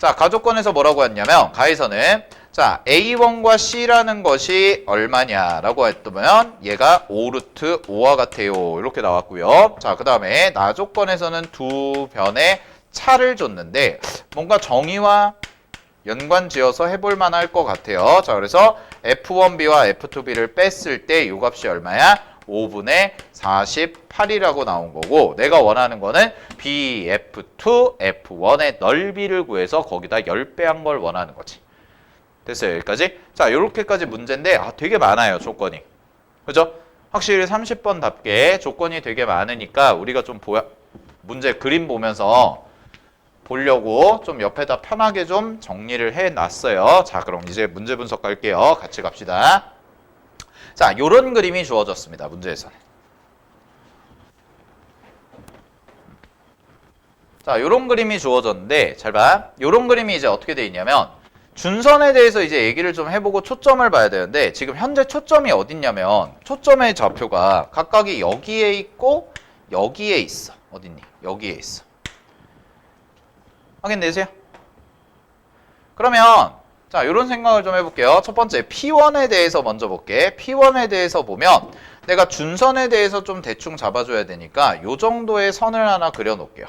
자, 가조건에서 뭐라고 했냐면 가에서는 자, A1과 C라는 것이 얼마냐라고 했더면 얘가 5루트 5와 같아요. 이렇게 나왔고요. 자, 그 다음에 나 조건에서는 두 변의 차를 줬는데 뭔가 정의와 연관 지어서 해볼 만할 것 같아요. 자, 그래서 F1B와 F2B를 뺐을 때 이 값이 얼마야? 5분의 48이라고 나온 거고 내가 원하는 거는 BF2, F1의 넓이를 구해서 거기다 10배 한 걸 원하는 거지. 됐어요, 여기까지? 자, 요렇게까지 문제인데 되게 많아요, 조건이. 그죠? 확실히 30번답게 조건이 되게 많으니까 우리가 좀 문제 그림 보면서 보려고 좀 옆에다 편하게 좀 정리를 해놨어요. 자, 그럼 이제 문제 분석 갈게요. 같이 갑시다. 자, 요런 그림이 주어졌습니다. 문제에서는. 자, 요런 그림이 주어졌는데 잘 봐. 요런 그림이 이제 어떻게 돼 있냐면 준선에 대해서 이제 얘기를 좀 해보고 초점을 봐야 되는데 지금 현재 초점이 어딨냐면 초점의 좌표가 각각이 여기에 있고 여기에 있어. 어딨니? 여기에 있어. 확인되세요? 그러면 자, 요런 생각을 좀 해볼게요. 첫 번째 P1에 대해서 먼저 볼게. P1에 대해서 보면 내가 준선에 대해서 좀 대충 잡아줘야 되니까 요 정도의 선을 하나 그려놓을게요.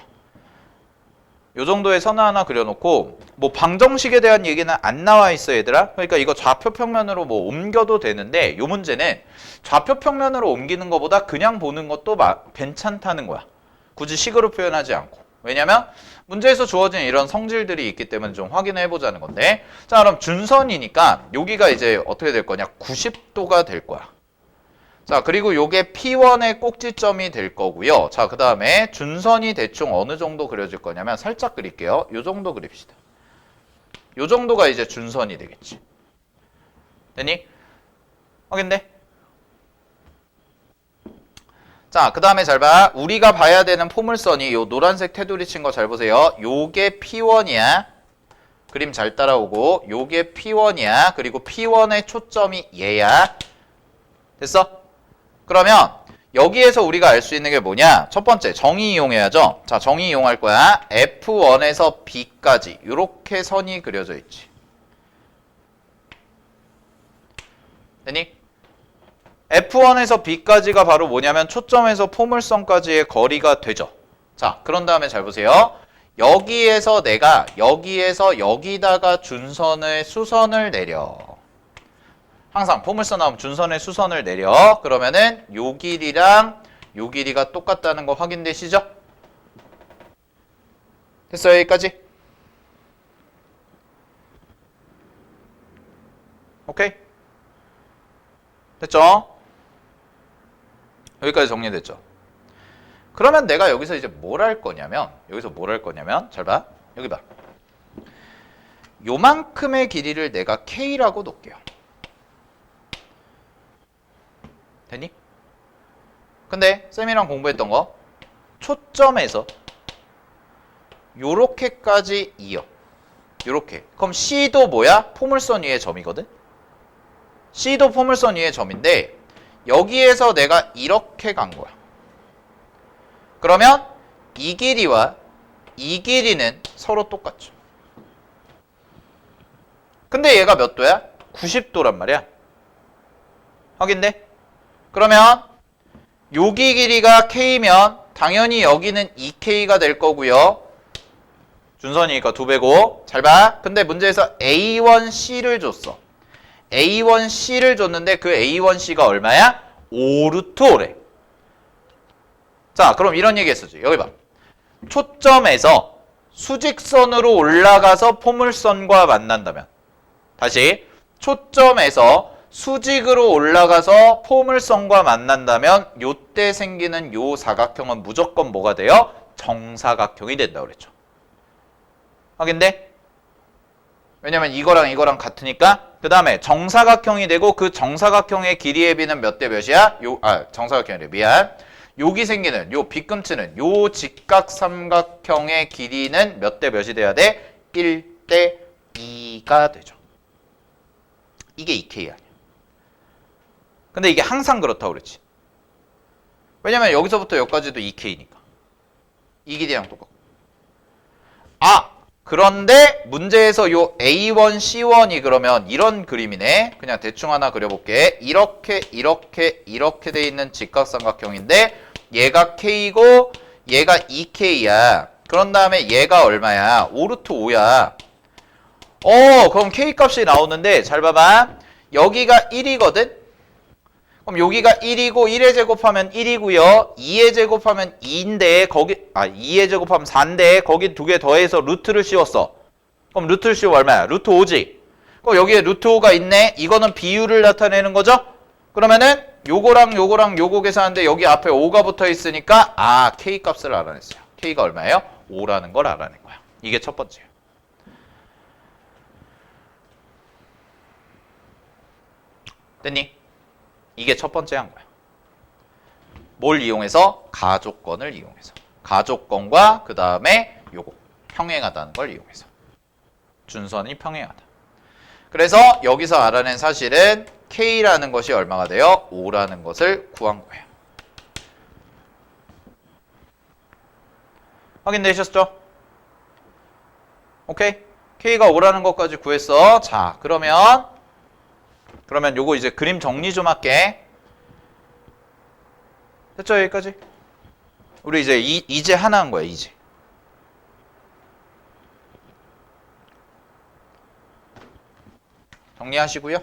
요 정도의 선을 하나 그려놓고 뭐 방정식에 대한 얘기는 안 나와 있어 얘들아. 그러니까 이거 좌표 평면으로 뭐 옮겨도 되는데 요 문제는 좌표 평면으로 옮기는 것보다 그냥 보는 것도 괜찮다는 거야. 굳이 식으로 표현하지 않고. 왜냐면 문제에서 주어진 이런 성질들이 있기 때문에 좀 확인해 보자는 건데 자, 그럼 준선이니까 여기가 이제 어떻게 될 거냐 90도가 될 거야. 자, 그리고 요게 P1의 꼭지점이 될 거고요. 자, 그 다음에 준선이 대충 어느 정도 그려질 거냐면 살짝 그릴게요. 요 정도 그립시다. 요 정도가 이제 준선이 되겠지. 됐니? 확인돼? 자, 그 다음에 잘 봐. 우리가 봐야 되는 포물선이 요 노란색 테두리 친 거 잘 보세요. 요게 P1이야. 그림 잘 따라오고 요게 P1이야. 그리고 P1의 초점이 얘야. 됐어? 그러면 여기에서 우리가 알 수 있는 게 뭐냐? 첫 번째 정의 이용해야죠. 자, 정의 이용할 거야. F1에서 B까지 이렇게 선이 그려져 있지. 됐니? F1에서 B까지가 바로 뭐냐면 초점에서 포물선까지의 거리가 되죠. 자, 그런 다음에 잘 보세요. 여기에서 내가 여기에서 여기다가 준선을 수선을 내려. 항상 포물선 나오면 준선의 수선을 내려. 그러면은 요 길이랑 요 길이가 똑같다는 거 확인되시죠? 됐어요? 여기까지? 오케이? 됐죠? 여기까지 정리됐죠? 그러면 내가 여기서 이제 뭘 할 거냐면 잘 봐. 여기 봐. 요만큼의 길이를 내가 K라고 놓을게요. 됐니? 근데 쌤이랑 공부했던 거 초점에서 요렇게까지 이어. 요렇게. 그럼 C도 뭐야? 포물선 위의 점이거든? C도 포물선 위의 점인데 여기에서 내가 이렇게 간 거야. 그러면 이 길이와 이 길이는 서로 똑같죠. 근데 얘가 몇 도야? 90도란 말이야. 확인돼? 그러면 여기 길이가 K면 당연히 여기는 2K가 될 거고요. 준선이니까 2배고. 잘 봐. 근데 문제에서 A1C를 줬어. A1C를 줬는데 그 A1C가 얼마야? 5루트 5래. 자, 그럼 이런 얘기 했었지. 여기 봐. 초점에서 수직선으로 올라가서 포물선과 만난다면. 다시. 초점에서 수직으로 올라가서 포물선과 만난다면 요때 생기는 요 사각형은 무조건 뭐가 돼요? 정사각형이 된다고 그랬죠. 확인돼? 왜냐면 이거랑 이거랑 같으니까. 그 다음에 정사각형이 되고 그 정사각형의 길이의 비는 몇 대 몇이야? 정사각형이래. 미안. 여기 생기는 요 빗금치는 요 직각삼각형의 길이는 몇 대 몇이 돼야 돼? 1대 2가 되죠. 이게 2K 아니야. 근데 이게 항상 그렇다고 그랬지. 왜냐면 여기서부터 여기까지도 2K니까. 이 길이랑 똑같고. 그런데 문제에서 요 A1, C1이 그러면 이런 그림이네. 그냥 대충 하나 그려볼게. 이렇게 돼 있는 직각삼각형인데 얘가 K고 얘가 2K야. 그런 다음에 얘가 얼마야? 5루트 5야. 그럼 K 값이 나오는데 잘 봐봐. 여기가 1이거든? 그럼 여기가 1이고 1의 제곱하면 1이고요. 2의 제곱하면 2인데 거기 2의 제곱하면 4인데 거기 두 개 더해서 루트를 씌웠어. 그럼 루트를 씌우면 얼마야? 루트 5지. 그럼 여기에 루트 5가 있네. 이거는 비율을 나타내는 거죠? 그러면은 요거랑 요거 계산하는데 여기 앞에 5가 붙어 있으니까 K 값을 알아냈어요. K가 얼마예요? 5라는 걸 알아낸 거야. 이게 첫 번째예요. 됐니? 이게 첫 번째 한 거야. 뭘 이용해서? 가족권을 이용해서. 가족권과 그 다음에 요거 평행하다는 걸 이용해서. 준선이 평행하다. 그래서 여기서 알아낸 사실은 K라는 것이 얼마가 돼요? 5라는 것을 구한 거예요. 확인되셨죠? 오케이? K가 5라는 것까지 구했어. 자, 그러면 요거 이제 그림 정리 좀 할게. 됐죠? 여기까지? 우리 이제 하나 한 거야, 이제. 정리하시고요.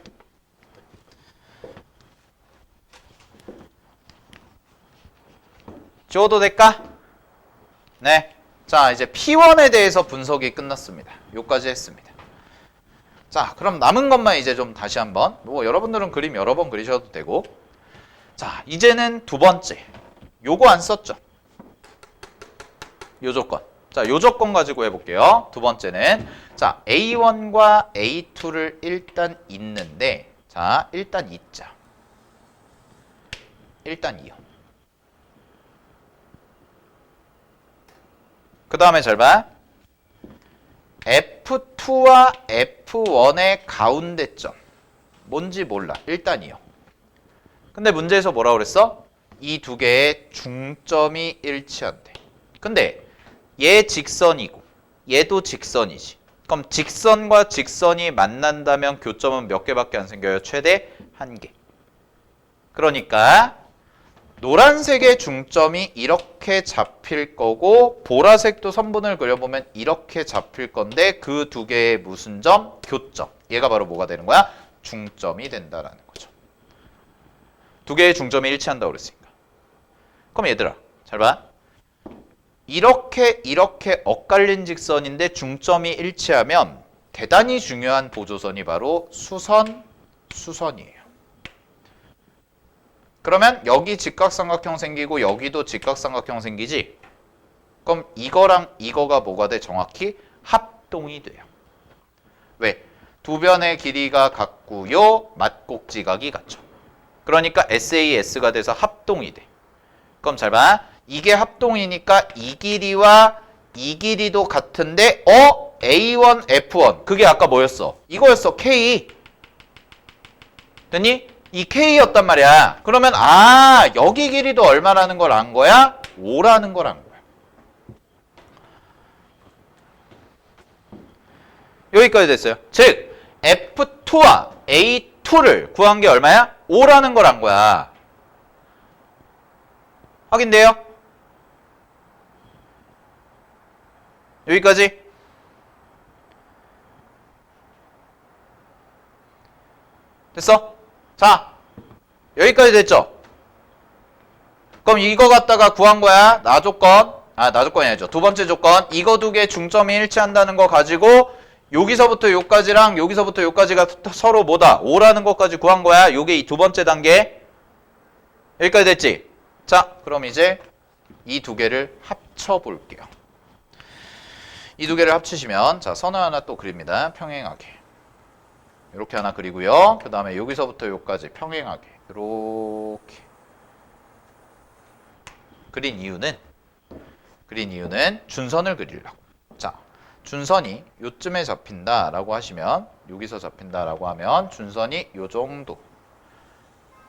지워도 될까? 네. 자, 이제 P1에 대해서 분석이 끝났습니다. 요까지 했습니다. 자, 그럼 남은 것만 이제 좀 다시 한번. 뭐 여러분들은 그림 여러 번 그리셔도 되고. 자, 이제는 두 번째. 요거 안 썼죠? 요 조건. 자, 요 조건 가지고 해볼게요. 두 번째는 자, A1과 A2를 일단 잇는데 자, 일단 잇자. 일단 이어. 그 다음에 잘 봐. F2와 F1의 가운데점. 뭔지 몰라. 일단 이어. 근데 문제에서 뭐라고 그랬어? 이 두 개의 중점이 일치한대. 근데 얘 직선이고 얘도 직선이지. 그럼 직선과 직선이 만난다면 교점은 몇 개밖에 안 생겨요? 최대 1개. 그러니까 노란색의 중점이 이렇게 잡힐 거고 보라색도 선분을 그려보면 이렇게 잡힐 건데 그 두 개의 무슨 점? 교점. 얘가 바로 뭐가 되는 거야? 중점이 된다라는 거죠. 두 개의 중점이 일치한다고 그랬으니까. 그럼 얘들아 잘 봐. 이렇게 엇갈린 직선인데 중점이 일치하면 대단히 중요한 보조선이 바로 수선이에요. 그러면 여기 직각삼각형 생기고 여기도 직각삼각형 생기지? 그럼 이거랑 이거가 뭐가 돼? 정확히 합동이 돼요. 왜? 두 변의 길이가 같고요. 맞곡지각이 같죠. 그러니까 SAS가 돼서 합동이 돼. 그럼 잘 봐. 이게 합동이니까 이 길이와 이 길이도 같은데 A1, F1 그게 아까 뭐였어? 이거였어. K. 됐니? 이 K였단 말이야. 그러면 여기 길이도 얼마라는 걸 안 거야? 5라는 걸 안 거야. 여기까지 됐어요. 즉 F2와 A2를 구한 게 얼마야? 5라는 걸 안 거야. 확인돼요? 여기까지? 됐어? 자, 여기까지 됐죠? 그럼 이거 갖다가 구한 거야. 나 조건이 아니죠. 두 번째 조건. 이거 두 개 중점이 일치한다는 거 가지고 여기서부터 여기까지랑 여기서부터 여기까지가 서로 뭐다? 5라는 것까지 구한 거야. 요게 이 두 번째 단계. 여기까지 됐지? 자, 그럼 이제 이 두 개를 합쳐 볼게요. 이 두 개를 합치시면 자, 선을 하나 또 그립니다. 평행하게. 이렇게 하나 그리고요. 그 다음에 여기서부터 여기까지 평행하게. 이렇게. 그린 이유는 준선을 그리려고. 자, 준선이 요쯤에 잡힌다라고 하시면 여기서 잡힌다라고 하면 준선이 요 정도.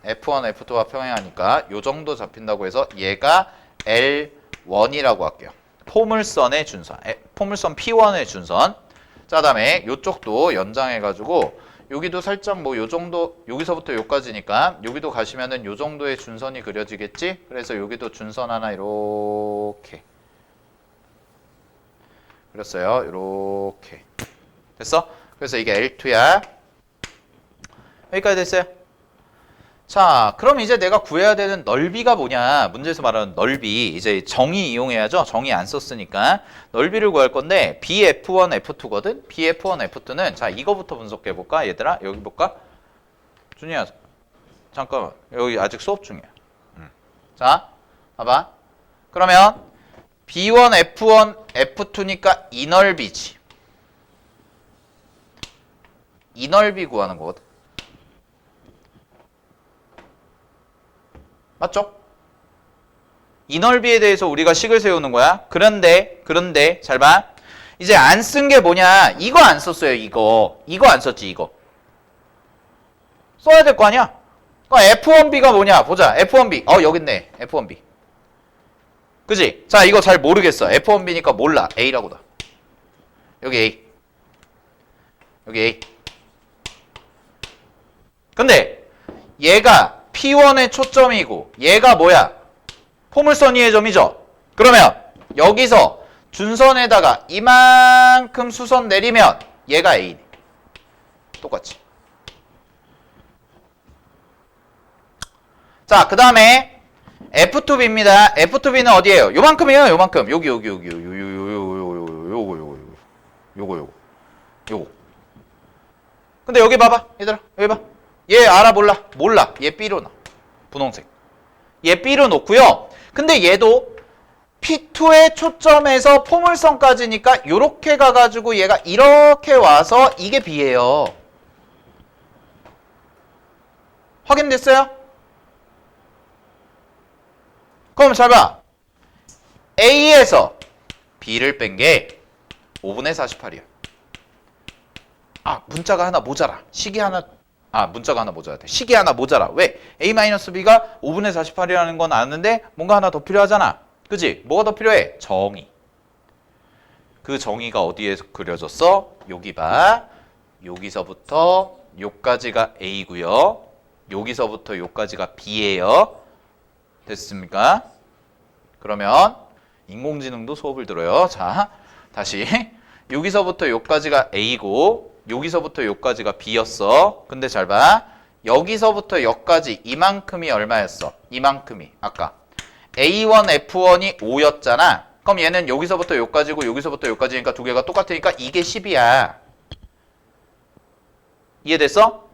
F1, F2와 평행하니까 요 정도 잡힌다고 해서 얘가 L1이라고 할게요. 포물선의 준선. 포물선 P1의 준선. 자, 그다음에 요쪽도 연장해가지고 여기도 살짝 뭐 요 정도 여기서부터 요까지니까 여기도 가시면은 요 정도의 준선이 그려지겠지? 그래서 여기도 준선 하나 이렇게 그렸어요. 이렇게 됐어? 그래서 이게 L2야. 여기까지 됐어요. 자, 그럼 이제 내가 구해야 되는 넓이가 뭐냐? 문제에서 말하는 넓이. 이제 정의 이용해야죠. 정의 안 썼으니까. 넓이를 구할 건데 BF1, F2거든? BF1, F2는 자, 이거부터 분석해 볼까? 얘들아, 여기 볼까? 준이야, 잠깐만. 여기 아직 수업 중이야. 자, 봐봐. 그러면 B1, F1, F2니까 이 넓이지. 이 넓이 구하는 거거든. 맞죠? 이 넓이에 대해서 우리가 식을 세우는 거야. 그런데 잘 봐. 이제 안 쓴 게 뭐냐? 이거 안 썼어요. 이거 안 썼지. 이거 써야 될 거 아니야? F1B가 뭐냐? 보자. F1B. 여기 있네. F1B. 그지? 자, 이거 잘 모르겠어. F1B니까 몰라. A라고 다. 여기 A. 여기 A. 근데 얘가 P1의 초점이고 얘가 뭐야? 포물선이의 점이죠. 그러면 여기서 준선에다가 이만큼 수선 내리면 얘가 A네. 똑같이. 자, 그 다음에 F2B입니다. F2B는 어디예요? 요만큼이에요. 요만큼. 요거. 근데 여기 봐봐. 얘들아. 여기 봐. 얘 알아 몰라? 몰라. 얘 B로 놔. 분홍색. 얘 B로 놓고요. 근데 얘도 P2의 초점에서 포물선까지니까 요렇게 가가지고 얘가 이렇게 와서 이게 B예요. 확인됐어요? 그럼 잘 봐. A에서 B를 뺀 게 5분의 48이야. 문자가 하나 모자라. 문자가 하나 모자라. 식이 하나 모자라. 왜? A-B가 5분의 48이라는 건 아는데 뭔가 하나 더 필요하잖아. 그지? 뭐가 더 필요해? 정의. 그 정의가 어디에 그려졌어? 여기 봐. 여기서부터 요까지가 A고요. 여기서부터 요까지가 B예요. 됐습니까? 그러면 인공지능도 수업을 들어요. 자, 다시. 여기서부터 요까지가 A고 여기서부터 여기까지가 B였어. 근데 잘 봐. 여기서부터 여기까지 이만큼이 얼마였어? 이만큼이. 아까 A1, F1이 5였잖아. 그럼 얘는 여기서부터 여기까지고 여기서부터 여기까지니까 두 개가 똑같으니까 이게 10이야. 이해됐어?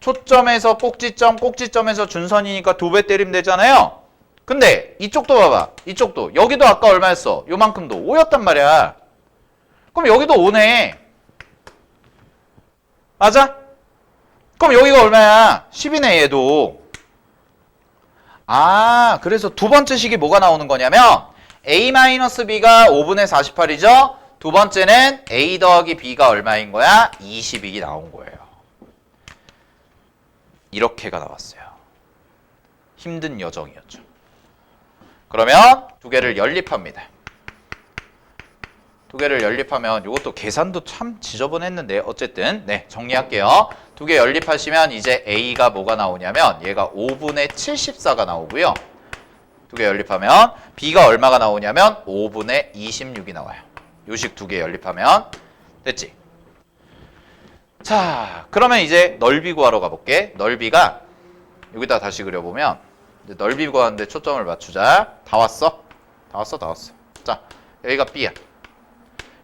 초점에서 꼭지점, 꼭지점에서 준선이니까 2배 때리면 되잖아요. 근데 이쪽도 봐봐. 이쪽도. 여기도 아까 얼마였어? 요만큼도 5였단 말이야. 그럼 여기도 5네. 맞아? 그럼 여기가 얼마야? 10이네 얘도. 그래서 두 번째 식이 뭐가 나오는 거냐면 A-B가 5분의 48이죠? 두 번째는 A 더하기 B가 얼마인 거야? 20이 나온 거예요. 이렇게가 나왔어요. 힘든 여정이었죠. 그러면 두 개를 연립합니다. 두 개를 연립하면 이것도 계산도 참 지저분했는데 어쨌든 네 정리할게요. 두 개 연립하시면 이제 A가 뭐가 나오냐면 얘가 5분의 74가 나오고요. 두 개 연립하면 B가 얼마가 나오냐면 5분의 26이 나와요. 요식 두 개 연립하면 됐지? 자, 그러면 이제 넓이 구하러 가볼게. 넓이가 여기다 다시 그려보면 이제 넓이 구하는데 초점을 맞추자. 다 왔어? 다 왔어? 자, 여기가 B야.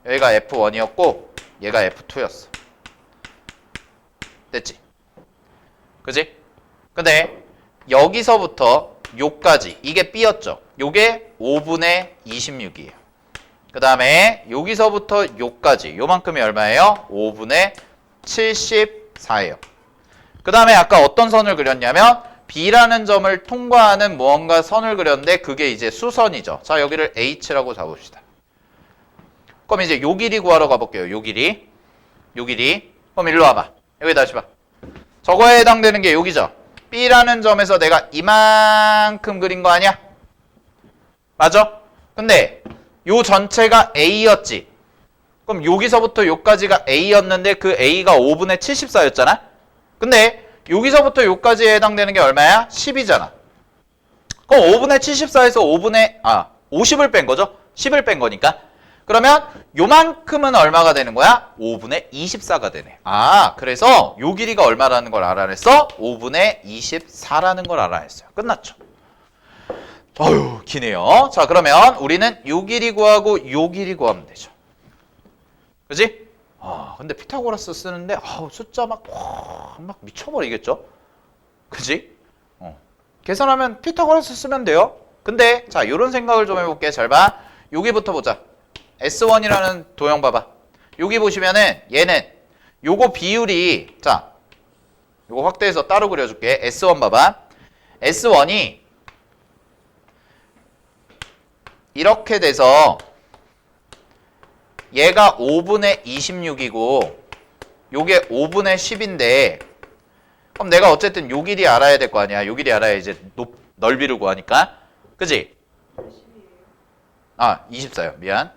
여기가 F1이었고 얘가 F2였어. 됐지? 그지? 근데 여기서부터 요까지 이게 B였죠? 요게 5분의 26이에요. 그 다음에 여기서부터 요까지 요만큼이 얼마예요? 5분의 74예요. 그 다음에 아까 어떤 선을 그렸냐면 B라는 점을 통과하는 무언가 선을 그렸는데 그게 이제 수선이죠. 자, 여기를 H라고 잡읍시다. 그럼 이제 요 길이 구하러 가볼게요. 요 길이. 그럼 일로 와봐. 여기 다시 봐. 저거에 해당되는 게 여기죠. B라는 점에서 내가 이만큼 그린 거 아니야? 맞아? 근데 요 전체가 A였지. 그럼 여기서부터 요까지가 A였는데 그 A가 5분의 74였잖아? 근데 여기서부터 요까지에 해당되는 게 얼마야? 10이잖아. 그럼 5분의 74에서 50을 뺀 거죠? 10을 뺀 거니까. 그러면 요만큼은 얼마가 되는 거야? 5분의 24가 되네. 그래서 요 길이가 얼마라는 걸 알아냈어? 5분의 24라는 걸 알아냈어요. 끝났죠. 어휴, 기네요. 자, 그러면 우리는 요 길이 구하고 요 길이 구하면 되죠. 그지? 근데 피타고라스 쓰는데 숫자 막 미쳐버리겠죠? 그지? 계산하면 피타고라스 쓰면 돼요. 근데 자 요런 생각을 좀 해볼게. 잘 봐. 여기부터 보자. S1이라는 도형 봐봐. 여기 보시면은 얘는 요거 비율이 자 요거 확대해서 따로 그려줄게. S1 봐봐. S1이 이렇게 돼서 얘가 5분의 26이고 요게 5분의 10인데 그럼 내가 어쨌든 요 길이 알아야 될 거 아니야. 요 길이 알아야 이제 넓이를 구하니까. 그지? 아 24요. 미안.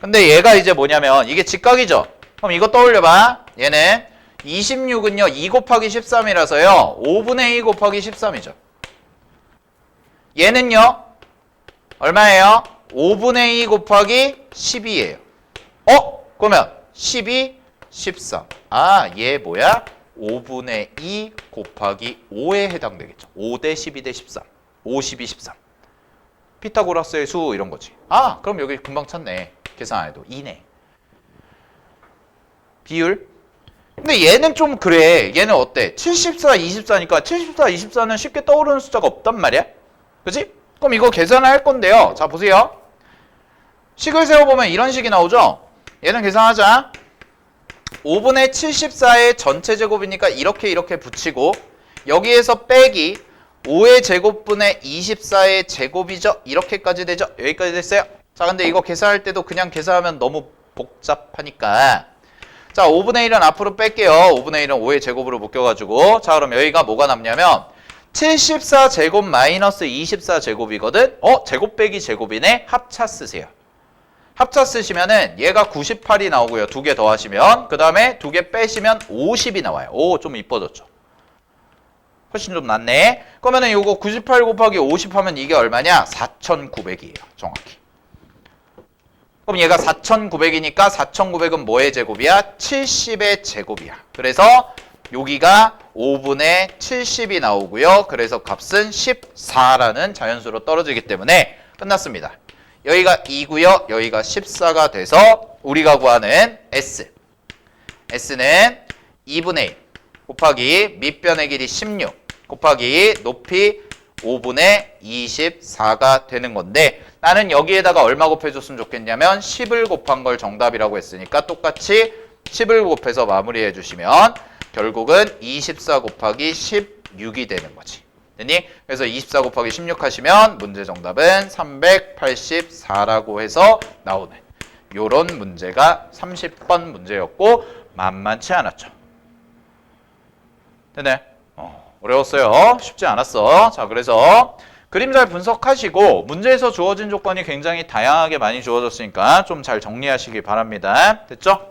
근데 얘가 이제 뭐냐면 이게 직각이죠. 그럼 이거 떠올려봐. 얘는 26은요 2 곱하기 13이라서요 5분의 2 곱하기 13이죠. 얘는요 얼마예요? 5분의 2 곱하기 12예요. 그러면 12, 13. 아, 얘 뭐야? 5분의 2 곱하기 5에 해당되겠죠. 5 대 12 대 13. 5, 12, 13. 피타고라스의 수 이런 거지. 아, 그럼 여기 금방 찾네. 계산 안 해도 2네. 비율? 근데 얘는 좀 그래. 얘는 어때? 74, 24니까 74, 24는 쉽게 떠오르는 숫자가 없단 말이야. 그치? 그럼 이거 계산을 할 건데요. 자, 보세요. 식을 세워보면 이런 식이 나오죠? 얘는 계산하자. 5분의 74의 전체 제곱이니까 이렇게 붙이고 여기에서 빼기 5의 제곱분의 24의 제곱이죠? 이렇게까지 되죠? 여기까지 됐어요? 자, 근데 이거 계산할 때도 그냥 계산하면 너무 복잡하니까 자, 5분의 1은 앞으로 뺄게요. 5분의 1은 5의 제곱으로 묶여가지고 자, 그럼 여기가 뭐가 남냐면 74제곱 마이너스 24제곱이거든? 제곱 빼기 제곱이네? 합차 쓰세요. 합차 쓰시면은 얘가 98이 나오고요. 2개 더하시면 그 다음에 2개 빼시면 50이 나와요. 오, 좀 이뻐졌죠. 훨씬 좀 낫네. 그러면은 요거 98 곱하기 50 하면 이게 얼마냐? 4900이에요. 정확히. 그럼 얘가 4900이니까 4900은 뭐의 제곱이야? 70의 제곱이야. 그래서 여기가 5분의 70이 나오고요. 그래서 값은 14라는 자연수로 떨어지기 때문에 끝났습니다. 여기가 2고요. 여기가 14가 돼서 우리가 구하는 S. S는 2분의 1 곱하기 밑변의 길이 16 곱하기 높이 5분의 24가 되는 건데 나는 여기에다가 얼마 곱해줬으면 좋겠냐면 10을 곱한 걸 정답이라고 했으니까 똑같이 10을 곱해서 마무리해 주시면 결국은 24 곱하기 16이 되는 거지. 됐니? 그래서 24 곱하기 16 하시면 문제 정답은 384라고 해서 나오는 요런 문제가 30번 문제였고 만만치 않았죠. 됐네? 어려웠어요. 쉽지 않았어. 자, 그래서 그림 잘 분석하시고 문제에서 주어진 조건이 굉장히 다양하게 많이 주어졌으니까 좀 잘 정리하시기 바랍니다. 됐죠?